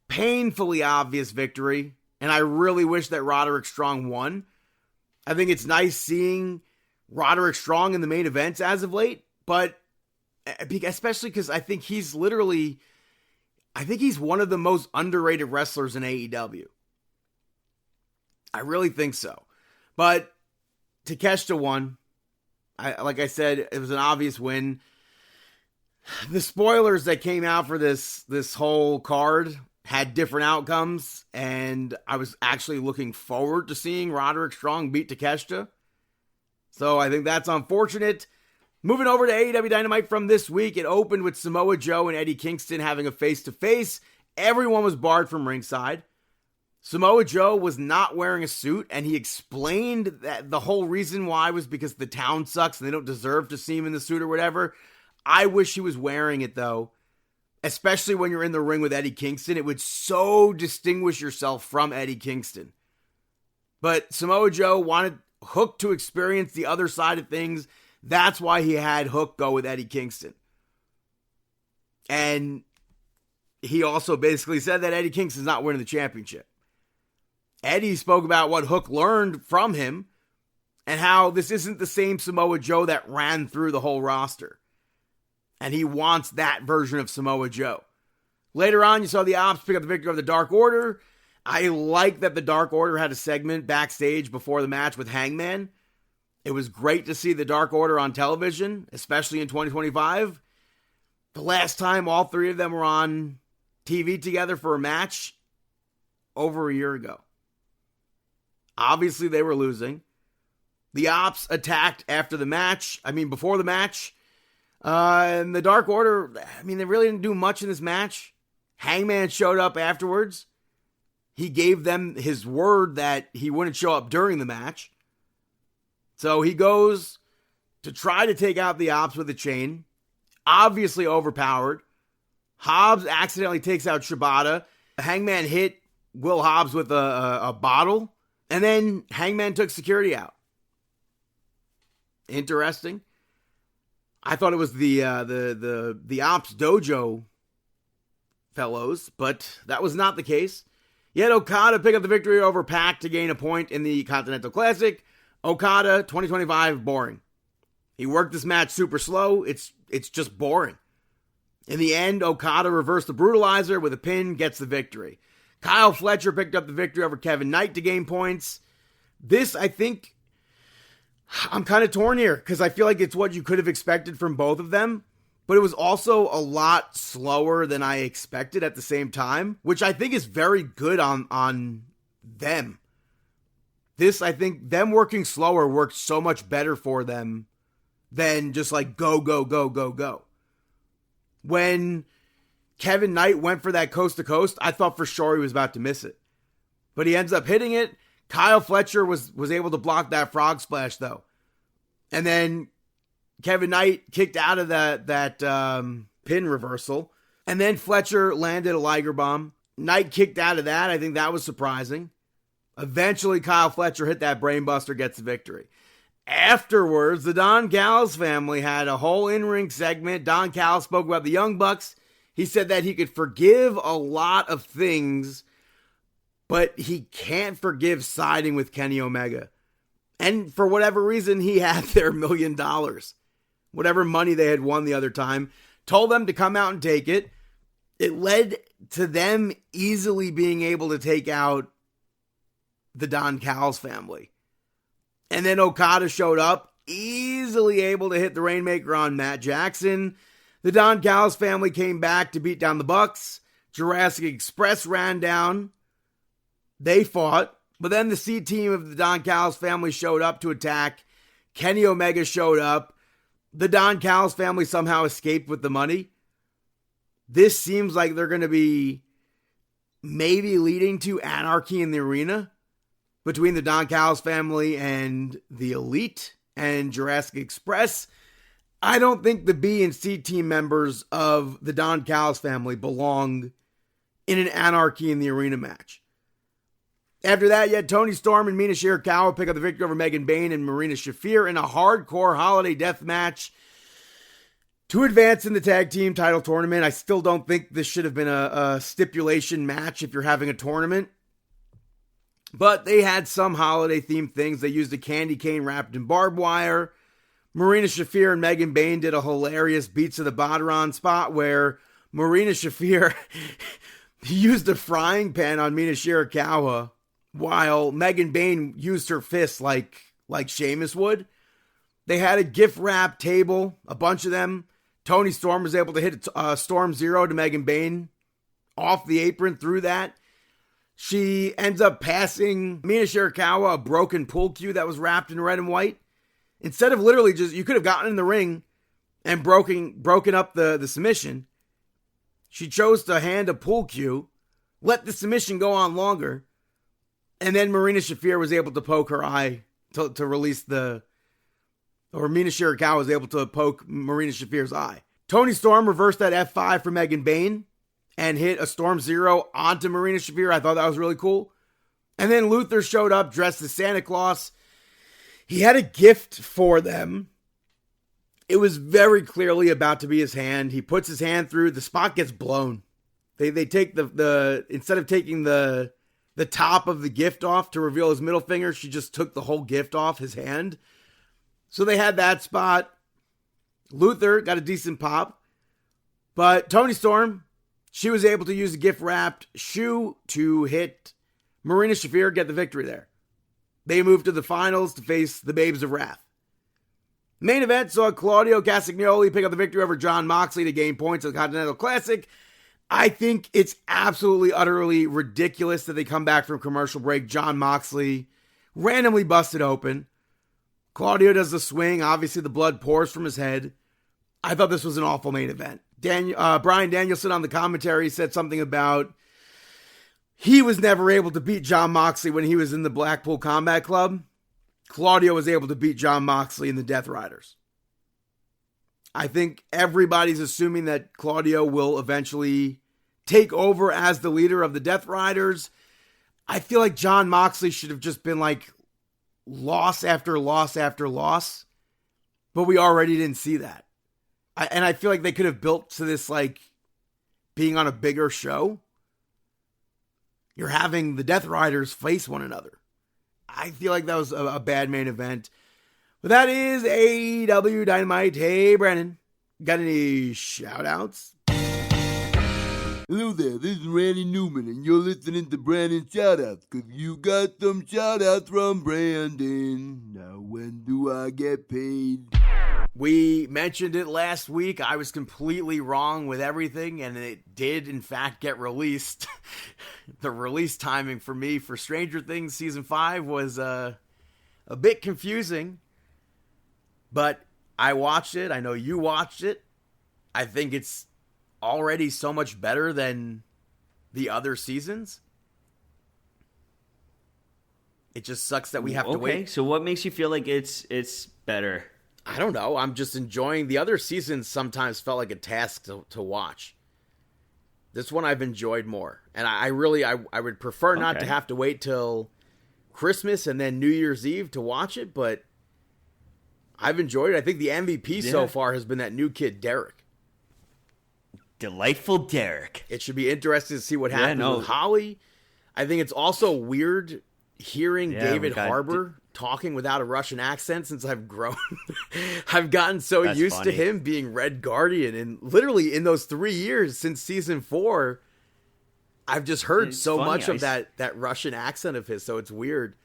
Painfully obvious victory, and I really wish that Roderick Strong won. I think it's nice seeing Roderick Strong in the main events as of late, but especially because I think he's one of the most underrated wrestlers in AEW. I really think so. But Takeshita won. Like I said, it was an obvious win. The spoilers that came out for this whole card had different outcomes, and I was actually looking forward to seeing Roderick Strong beat Takeshita. So I think that's unfortunate. Moving over to AEW Dynamite from this week, it opened with Samoa Joe and Eddie Kingston having a face-to-face. Everyone was barred from ringside. Samoa Joe was not wearing a suit, and he explained that the whole reason why was because the town sucks and they don't deserve to see him in the suit or whatever. I wish he was wearing it, though. Especially when you're in the ring with Eddie Kingston. It would so distinguish yourself from Eddie Kingston. But Samoa Joe wanted Hook to experience the other side of things. That's why he had Hook go with Eddie Kingston. And he also basically said that Eddie Kingston's not winning the championship. Eddie spoke about what Hook learned from him and how this isn't the same Samoa Joe that ran through the whole roster. And he wants that version of Samoa Joe. Later on, you saw the Ops pick up the victory of the Dark Order. I like that the Dark Order had a segment backstage before the match with Hangman. It was great to see the Dark Order on television, especially in 2025. The last time all three of them were on TV together for a match, over a year ago. Obviously, they were losing. The Ops attacked after the match. Before the match. And the Dark Order, they really didn't do much in this match. Hangman showed up afterwards. He gave them his word that he wouldn't show up during the match. So he goes to try to take out the Ops with a chain. Obviously overpowered. Hobbs accidentally takes out Shibata. Hangman hit Will Hobbs with a bottle. And then Hangman took security out. Interesting. I thought it was the Ops Dojo fellows, but that was not the case. Yet Okada picked up the victory over Pac to gain a point in the Continental Classic. Okada, 2025, boring. He worked this match super slow. It's just boring. In the end, Okada reversed the Brutalizer with a pin, gets the victory. Kyle Fletcher picked up the victory over Kevin Knight to gain points. This, I think, I'm kind of torn here because I feel like it's what you could have expected from both of them. But it was also a lot slower than I expected at the same time, which I think is very good on them. This, I think, them working slower worked so much better for them than just like go, go, go, go, go. When Kevin Knight went for that coast to coast, I thought for sure he was about to miss it. But he ends up hitting it. Kyle Fletcher was able to block that frog splash though. And then Kevin Knight kicked out of that pin reversal. And then Fletcher landed a Liger Bomb. Knight kicked out of that. I think that was surprising. Eventually, Kyle Fletcher hit that brainbuster, gets the victory. Afterwards, the Don Callis family had a whole in-ring segment. Don Callis spoke about the Young Bucks. He said that he could forgive a lot of things, but he can't forgive siding with Kenny Omega. And for whatever reason, he had their $1 million. Whatever money they had won the other time. Told them to come out and take it. It led to them easily being able to take out the Don Callis family. And then Okada showed up, easily able to hit the Rainmaker on Matt Jackson. The Don Callis family came back to beat down the Bucks. Jurassic Express ran down. They fought. But then the C team of the Don Callis family showed up to attack. Kenny Omega showed up. The Don Callis family somehow escaped with the money. This seems like they're going to be maybe leading to anarchy in the arena between the Don Callis family and the Elite and Jurassic Express. I don't think the B and C team members of the Don Callis family belong in an anarchy in the arena match. After that, you had Tony Storm and Mina Shirakawa pick up the victory over Megan Bayne and Marina Shafir in a hardcore holiday death match to advance in the tag team title tournament. I still don't think this should have been a stipulation match if you're having a tournament. But they had some holiday themed things. They used a candy cane wrapped in barbed wire. Marina Shafir and Megan Bayne did a hilarious Beats of the Badaron spot where Marina Shafir used a frying pan on Mina Shirakawa while Megan Bayne used her fists like Sheamus would. They had a gift wrap table, a bunch of them. Tony Storm was able to hit Storm Zero to Megan Bayne off the apron through that. She ends up passing Mina Shirakawa a broken pool cue that was wrapped in red and white. Instead of literally just, you could have gotten in the ring and broken up the submission. She chose to hand a pool cue, let the submission go on longer, and then Marina Shafir was able to poke her eye to release or Mina Shirakawa was able to poke Marina Shafir's eye. Tony Storm reversed that F5 for Megan Bayne and hit a Storm Zero onto Marina Shafir. I thought that was really cool. And then Luther showed up dressed as Santa Claus. He had a gift for them. It was very clearly about to be his hand. He puts his hand through. The spot gets blown. They take the instead of taking the top of the gift off to reveal his middle finger, she just took the whole gift off his hand. So they had that spot. Luther got a decent pop. But Tony Storm, she was able to use a gift-wrapped shoe to hit Marina Shafir, get the victory there. They moved to the finals to face the Babes of Wrath. Main event saw Claudio Castagnoli pick up the victory over John Moxley to gain points at the Continental Classic. I think it's absolutely, utterly ridiculous that they come back from commercial break. John Moxley randomly busted open. Claudio does the swing. Obviously, the blood pours from his head. I thought this was an awful main event. Bryan Danielson on the commentary said something about he was never able to beat John Moxley when he was in the Blackpool Combat Club. Claudio was able to beat John Moxley in the Death Riders. I think everybody's assuming that Claudio will eventually take over as the leader of the Death Riders. I feel like John Moxley should have just been like loss after loss after loss, but we already didn't see that. And I feel like they could have built to this like being on a bigger show. You're having the Death Riders face one another. I feel like that was a bad main event. But that is AEW Dynamite. Hey, Brandon, got any shout-outs? Hello there, this is Randy Newman, and you're listening to Brandon Shoutouts, because you got some shoutouts from Brandon. Now, when do I get paid? We mentioned it last week. I was completely wrong with everything, and it did, in fact, get released. The release timing for me for Stranger Things Season 5 was a bit confusing, but I watched it. I know you watched it. I think it's already so much better than the other seasons. It just sucks that we have to wait. Okay, so what makes you feel like it's better? I don't know. I'm just enjoying the other seasons. Sometimes felt like a task to watch. This one I've enjoyed more, and I would prefer not to have to wait till Christmas and then New Year's Eve to watch it. But I've enjoyed it. I think the MVP so far has been that new kid Derek. Delightful Derek. It should be interesting to see what happens with Holly. I think it's also weird hearing David Harbour talking without a Russian accent since I've grown. I've gotten so used to him being Red Guardian, and literally in those 3 years since season 4, I've just heard much of that Russian accent of his, so it's weird.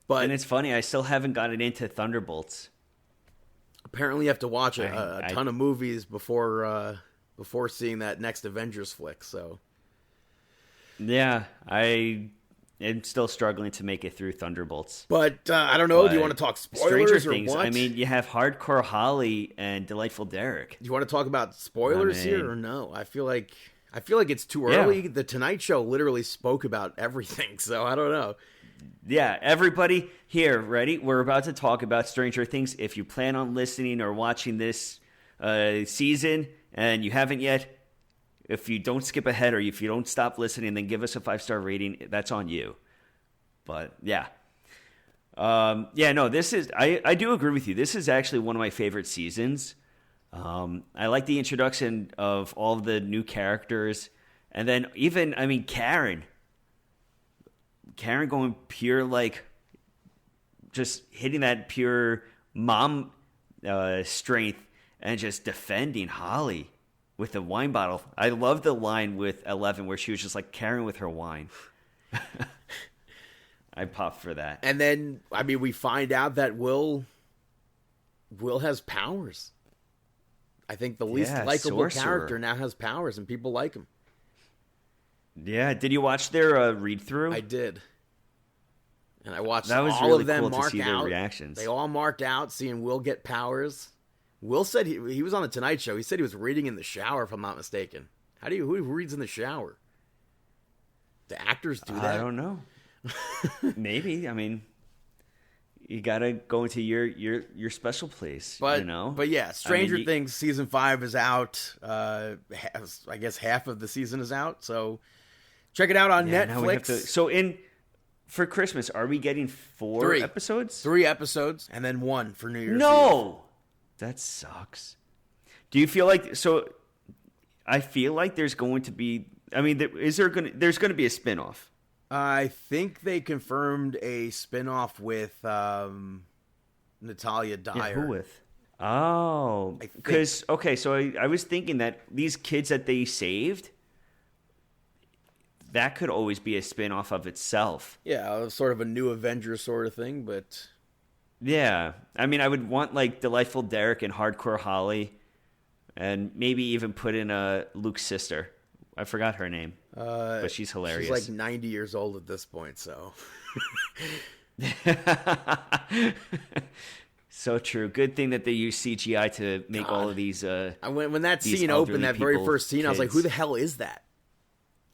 But and it's funny, I still haven't gotten into Thunderbolts. Apparently you have to watch a ton of movies before seeing that next Avengers flick, so. Yeah, I'm still struggling to make it through Thunderbolts. But I don't know. Do you want to talk spoilers Stranger or Things, what? I mean, you have Hardcore Holly and Delightful Derek. Do you want to talk about spoilers here or no? I feel like it's too early. Yeah. The Tonight Show literally spoke about everything, so I don't know. Yeah, everybody here, ready? We're about to talk about Stranger Things. If you plan on listening or watching this season and you haven't yet, if you don't skip ahead or if you don't stop listening, then give us a 5-star rating. That's on you. But yeah. This is, I do agree with you. This is actually one of my favorite seasons. I like the introduction of all of the new characters. And then even, Karen going pure, like, just hitting that pure mom strength and just defending Holly with the wine bottle. I love the line with 11 where she was just like Karen with her wine. I popped for that. And then, we find out that Will has powers. I think the least likable character now has powers, and people like him. Yeah, did you watch their read-through? I did. And I watched that was all really of them cool mark to see out. their reactions. They all marked out, seeing Will get powers. Will said he was on the Tonight Show. He said he was reading in the shower, if I'm not mistaken. Who reads in the shower? Do actors do that? I don't know. Maybe. You gotta go into your special place. But yeah, Stranger Things season 5 is out. I guess half of the season is out. So check it out on Netflix. For Christmas, are we getting 4 episodes? 3 episodes, and then 1 for New Year's Eve. No! That sucks. Do you feel like... So, I feel like there's going to be... there's going to be a spinoff. I think they confirmed a spinoff with Natalia Dyer. Yeah, who with? Oh. Because, so I was thinking that these kids that they saved... That could always be a spin-off of itself. Yeah, sort of a new Avengers sort of thing, but... Yeah. I mean, I would want like Delightful Derek and Hardcore Holly, and maybe even put in Luke's sister. I forgot her name, but she's hilarious. She's like 90 years old at this point, so. So true. Good thing that they use CGI to make all of these. When that these scene opened, that very people, first scene, I was like, kids. "Who the hell is that?"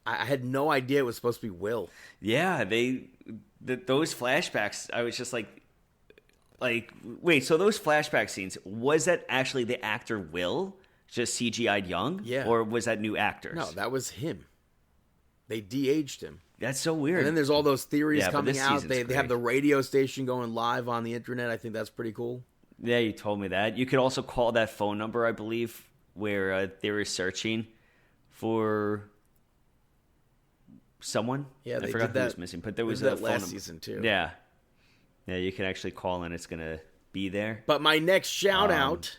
I had no idea it was supposed to be Will. Yeah, those flashbacks. I was just like, wait. So those flashback scenes, was that actually the actor Will, just CGI'd young? Yeah. Or was that new actors? No, that was him. They de-aged him. That's so weird. And then there's all those theories Yeah, but coming this out. season's They have great. the radio station going live on the internet. I think that's pretty cool. Yeah, you told me that. You could also call that phone number, I believe, where they were searching for someone. Yeah, I they forgot did who that. was missing, but there was They did a that phone last number. season too. Yeah, you can actually call and it's gonna be there. But my next shout out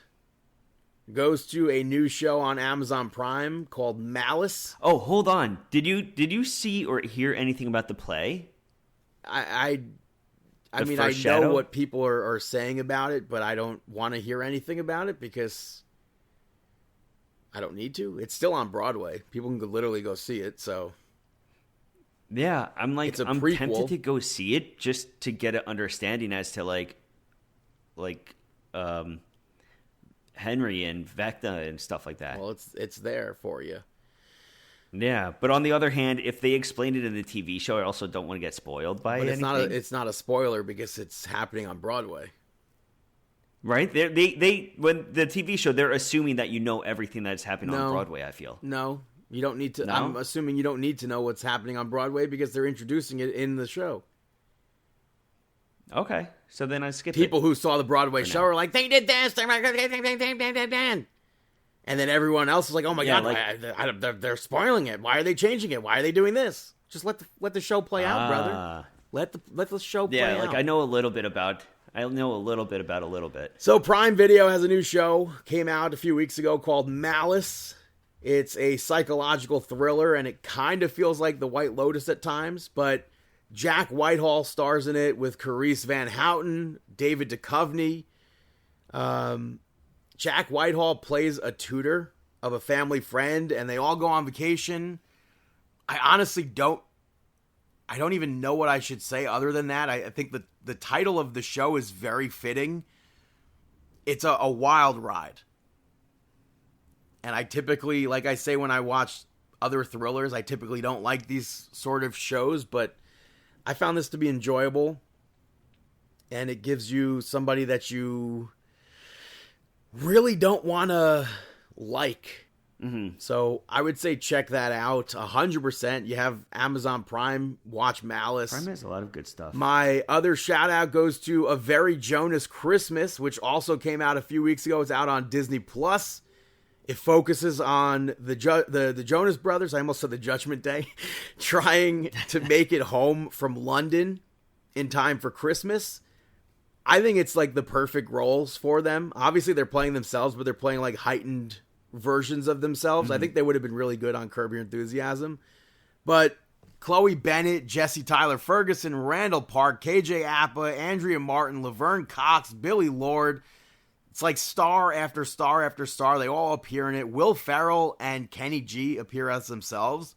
goes to a new show on Amazon Prime called Malice. Oh, hold on. Did you see or hear anything about the play? I mean, I first know Shadow? what people are saying about it, but I don't want to hear anything about it because I don't need to. It's still on Broadway. People can literally go see it. So Yeah, I'm It's a I'm prequel. tempted to go see it just to get an understanding as to Henry and Vecna and stuff like that. well, it's there for you. Yeah, but on the other hand, if they explained it in the TV show, I also don't want to get spoiled by But anything. it's not a spoiler because it's happening on Broadway. Right? They when the TV show, they're assuming that you know everything that's happening No. on Broadway, I feel. No, you don't need to. No? I'm assuming you don't need to know what's happening on Broadway because they're introducing it in the show. Okay, so then I skip People it. who saw the Broadway show now. are like, they did this, and then everyone else is like, oh my Yeah, god, they're spoiling it. Why are they changing it? Why are they doing this? Just let the show play out, brother. Ah. Let the show play Yeah, out. I know a little bit about a little bit. So Prime Video has a new show, came out a few weeks ago called Malice. It's a psychological thriller, and it kind of feels like The White Lotus at times, but Jack Whitehall stars in it with Carice Van Houten, David Duchovny. Jack Whitehall plays a tutor of a family friend, and they all go on vacation. I honestly don't even know what I should say other than that. I think the title of the show is very fitting. It's a wild ride. And I typically, like I say when I watch other thrillers, I typically don't like these sort of shows, but I found this to be enjoyable. And it gives you somebody that you really don't want to like. Mm-hmm. So I would say check that out 100%. You have Amazon Prime, watch Malice. Prime has a lot of good stuff. My other shout out goes to A Very Jonas Christmas, which also came out a few weeks ago. It's out on Disney Plus. It focuses on the Jonas Brothers. I almost said the Judgment Day, trying to make it home from London in time for Christmas. I think it's like the perfect roles for them. Obviously, they're playing themselves, but they're playing like heightened versions of themselves. I think they would have been really good on Curb Your Enthusiasm. But Chloe Bennett, Jesse Tyler Ferguson, Randall Park, KJ Apa, Andrea Martin, Laverne Cox, Billy Lord. It's like star after star after star. They all appear in it. Will Ferrell and Kenny G appear as themselves.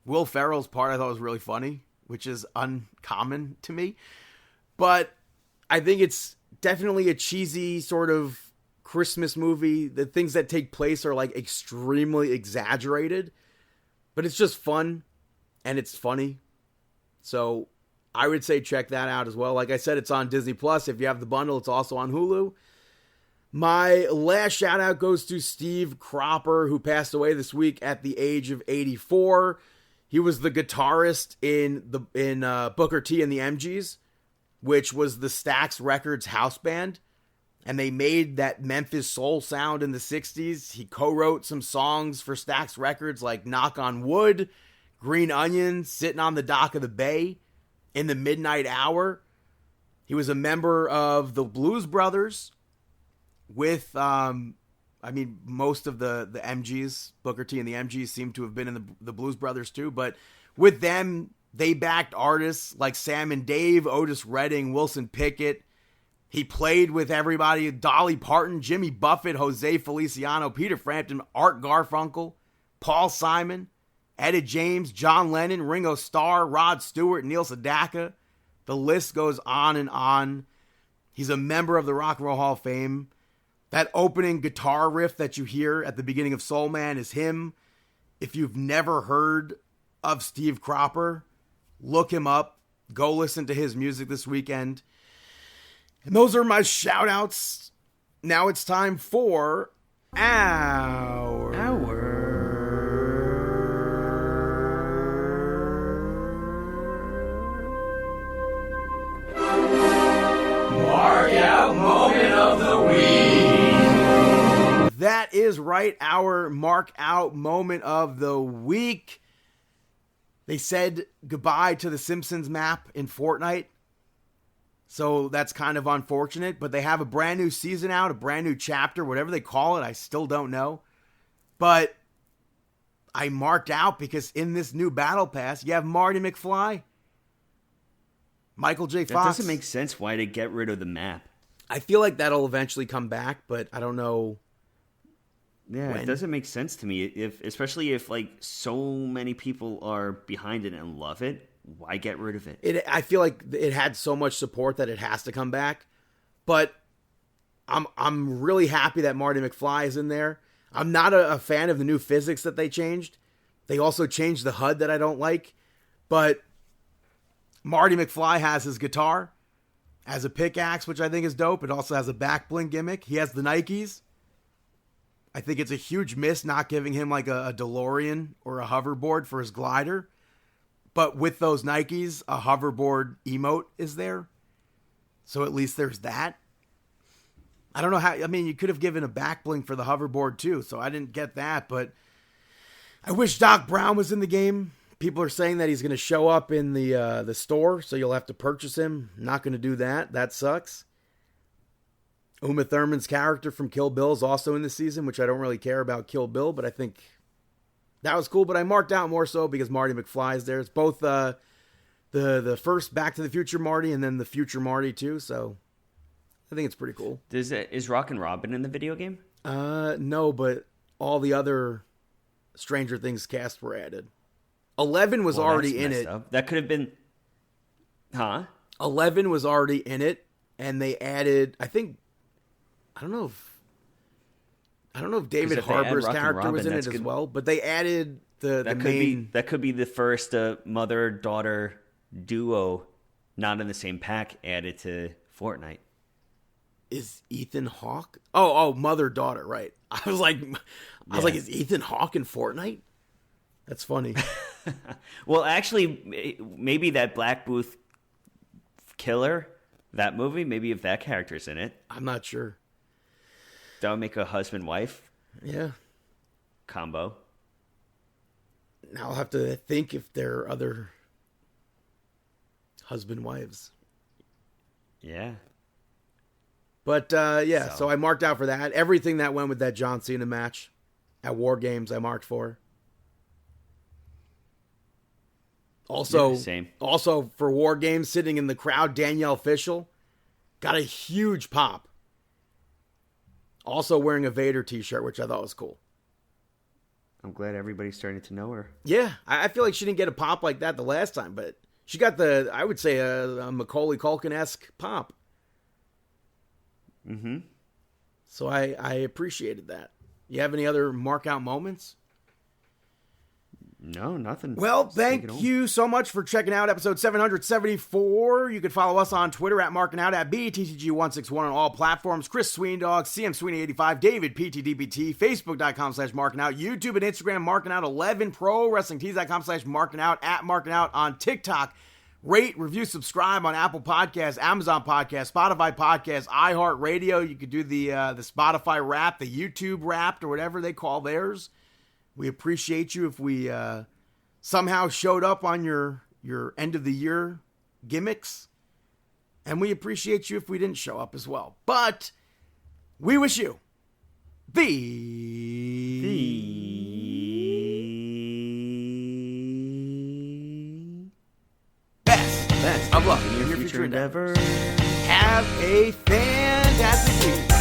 Will Ferrell's part I thought was really funny, which is uncommon to me. But I think it's definitely a cheesy sort of Christmas movie. The things that take place are like extremely exaggerated, but it's just fun and it's funny. So I would say check that out as well. Like I said, it's on Disney Plus. If you have the bundle, it's also on Hulu. My last shout out goes to Steve Cropper, who passed away this week at the age of 84. He was the guitarist in Booker T and the MGs, which was the Stax Records house band. And they made that Memphis soul sound in the 60s. He co-wrote some songs for Stax Records like Knock on Wood, Green Onion, Sitting on the Dock of the Bay, In the Midnight Hour. He was a member of the Blues Brothers with, most of the MGs, Booker T and the MGs seem to have been in the Blues Brothers too. But with them, they backed artists like Sam and Dave, Otis Redding, Wilson Pickett, He played with everybody: Dolly Parton, Jimmy Buffett, Jose Feliciano, Peter Frampton, Art Garfunkel, Paul Simon, Etta James, John Lennon, Ringo Starr, Rod Stewart, Neil Sedaka. The list goes on and on. He's a member of the Rock and Roll Hall of Fame. That opening guitar riff that you hear at the beginning of Soul Man is him. If you've never heard of Steve Cropper, look him up. Go listen to his music this weekend. And those are my shout outs. Now it's time for our Mark Out Moment of the Week. That is right, our Mark Out Moment of the Week. They said goodbye to the Simpsons map in Fortnite. So that's kind of unfortunate, but they have a brand new season out, a brand new chapter, whatever they call it. I still don't know. But I marked out because in this new battle pass, you have Marty McFly, Michael J. Fox. That doesn't make sense why they get rid of the map. I feel like that'll eventually come back, but I don't know. Yeah, when. It doesn't make sense to me. Especially if like so many people are behind it and love it. Why get rid of it? I feel like it had so much support that it has to come back. But I'm really happy that Marty McFly is in there. I'm not a fan of the new physics that they changed. They also changed the HUD that I don't like. But Marty McFly has his guitar, has a pickaxe, which I think is dope. It also has a back bling gimmick. He has the Nikes. I think it's a huge miss not giving him like a DeLorean or a hoverboard for his glider. But with those Nikes, a hoverboard emote is there. So at least there's that. I don't know how, I mean, you could have given a back bling for the hoverboard too, so I didn't get that, but I wish Doc Brown was in the game. People are saying that he's going to show up in the store, so you'll have to purchase him. Not going to do that. That sucks. Uma Thurman's character from Kill Bill is also in the season, which I don't really care about Kill Bill, but I think that was cool. But I marked out more so because Marty McFly is there. It's both the first Back to the Future Marty and then the future Marty too, so I think it's pretty cool. Is Rockin' Robin in the video game? No, but all the other Stranger Things cast were added. 11 was already in it. Up. That could have been... Huh? 11 was already in it, and they added, I don't know if David Harbour's character was in it as well, but they added the main... That could be the first mother-daughter duo not in the same pack added to Fortnite. Is Ethan Hawke? Oh, mother-daughter, right. I was like, is Ethan Hawke in Fortnite? That's funny. Well, actually, maybe that Black Booth killer, that movie, maybe if that character's in it. I'm not sure. That would make a husband-wife combo. Now I'll have to think if there are other husband-wives. Yeah. But, so I marked out for that. Everything that went with that John Cena match at War Games, I marked for. Also, same. Also for War Games, sitting in the crowd, Danielle Fishel got a huge pop. Also wearing a Vader t-shirt, which I thought was cool. I'm glad everybody's starting to know her. Yeah, I feel like she didn't get a pop like that the last time, but she got I would say, a Macaulay Culkin-esque pop. Mm-hmm. So I appreciated that. You have any other mark out moments? No, nothing. Well, thank you so much for checking out episode 774. You can follow us on Twitter at Markin Out, at BTTG161 on all platforms. Chris Sweendog, CM Sweeney85, David PTDBT, Facebook.com/Markin Out, YouTube and Instagram Markin Out 11, ProWrestlingTees.com/Markin Out, at Markin Out on TikTok. Rate, review, subscribe on Apple Podcasts, Amazon Podcasts, Spotify Podcasts, iHeartRadio. You could do the Spotify Wrapped, the YouTube Wrapped, or whatever they call theirs. We appreciate you if we somehow showed up on your end of the year gimmicks. And we appreciate you if we didn't show up as well. But we wish you the best of luck in your future endeavors. have a fantastic week.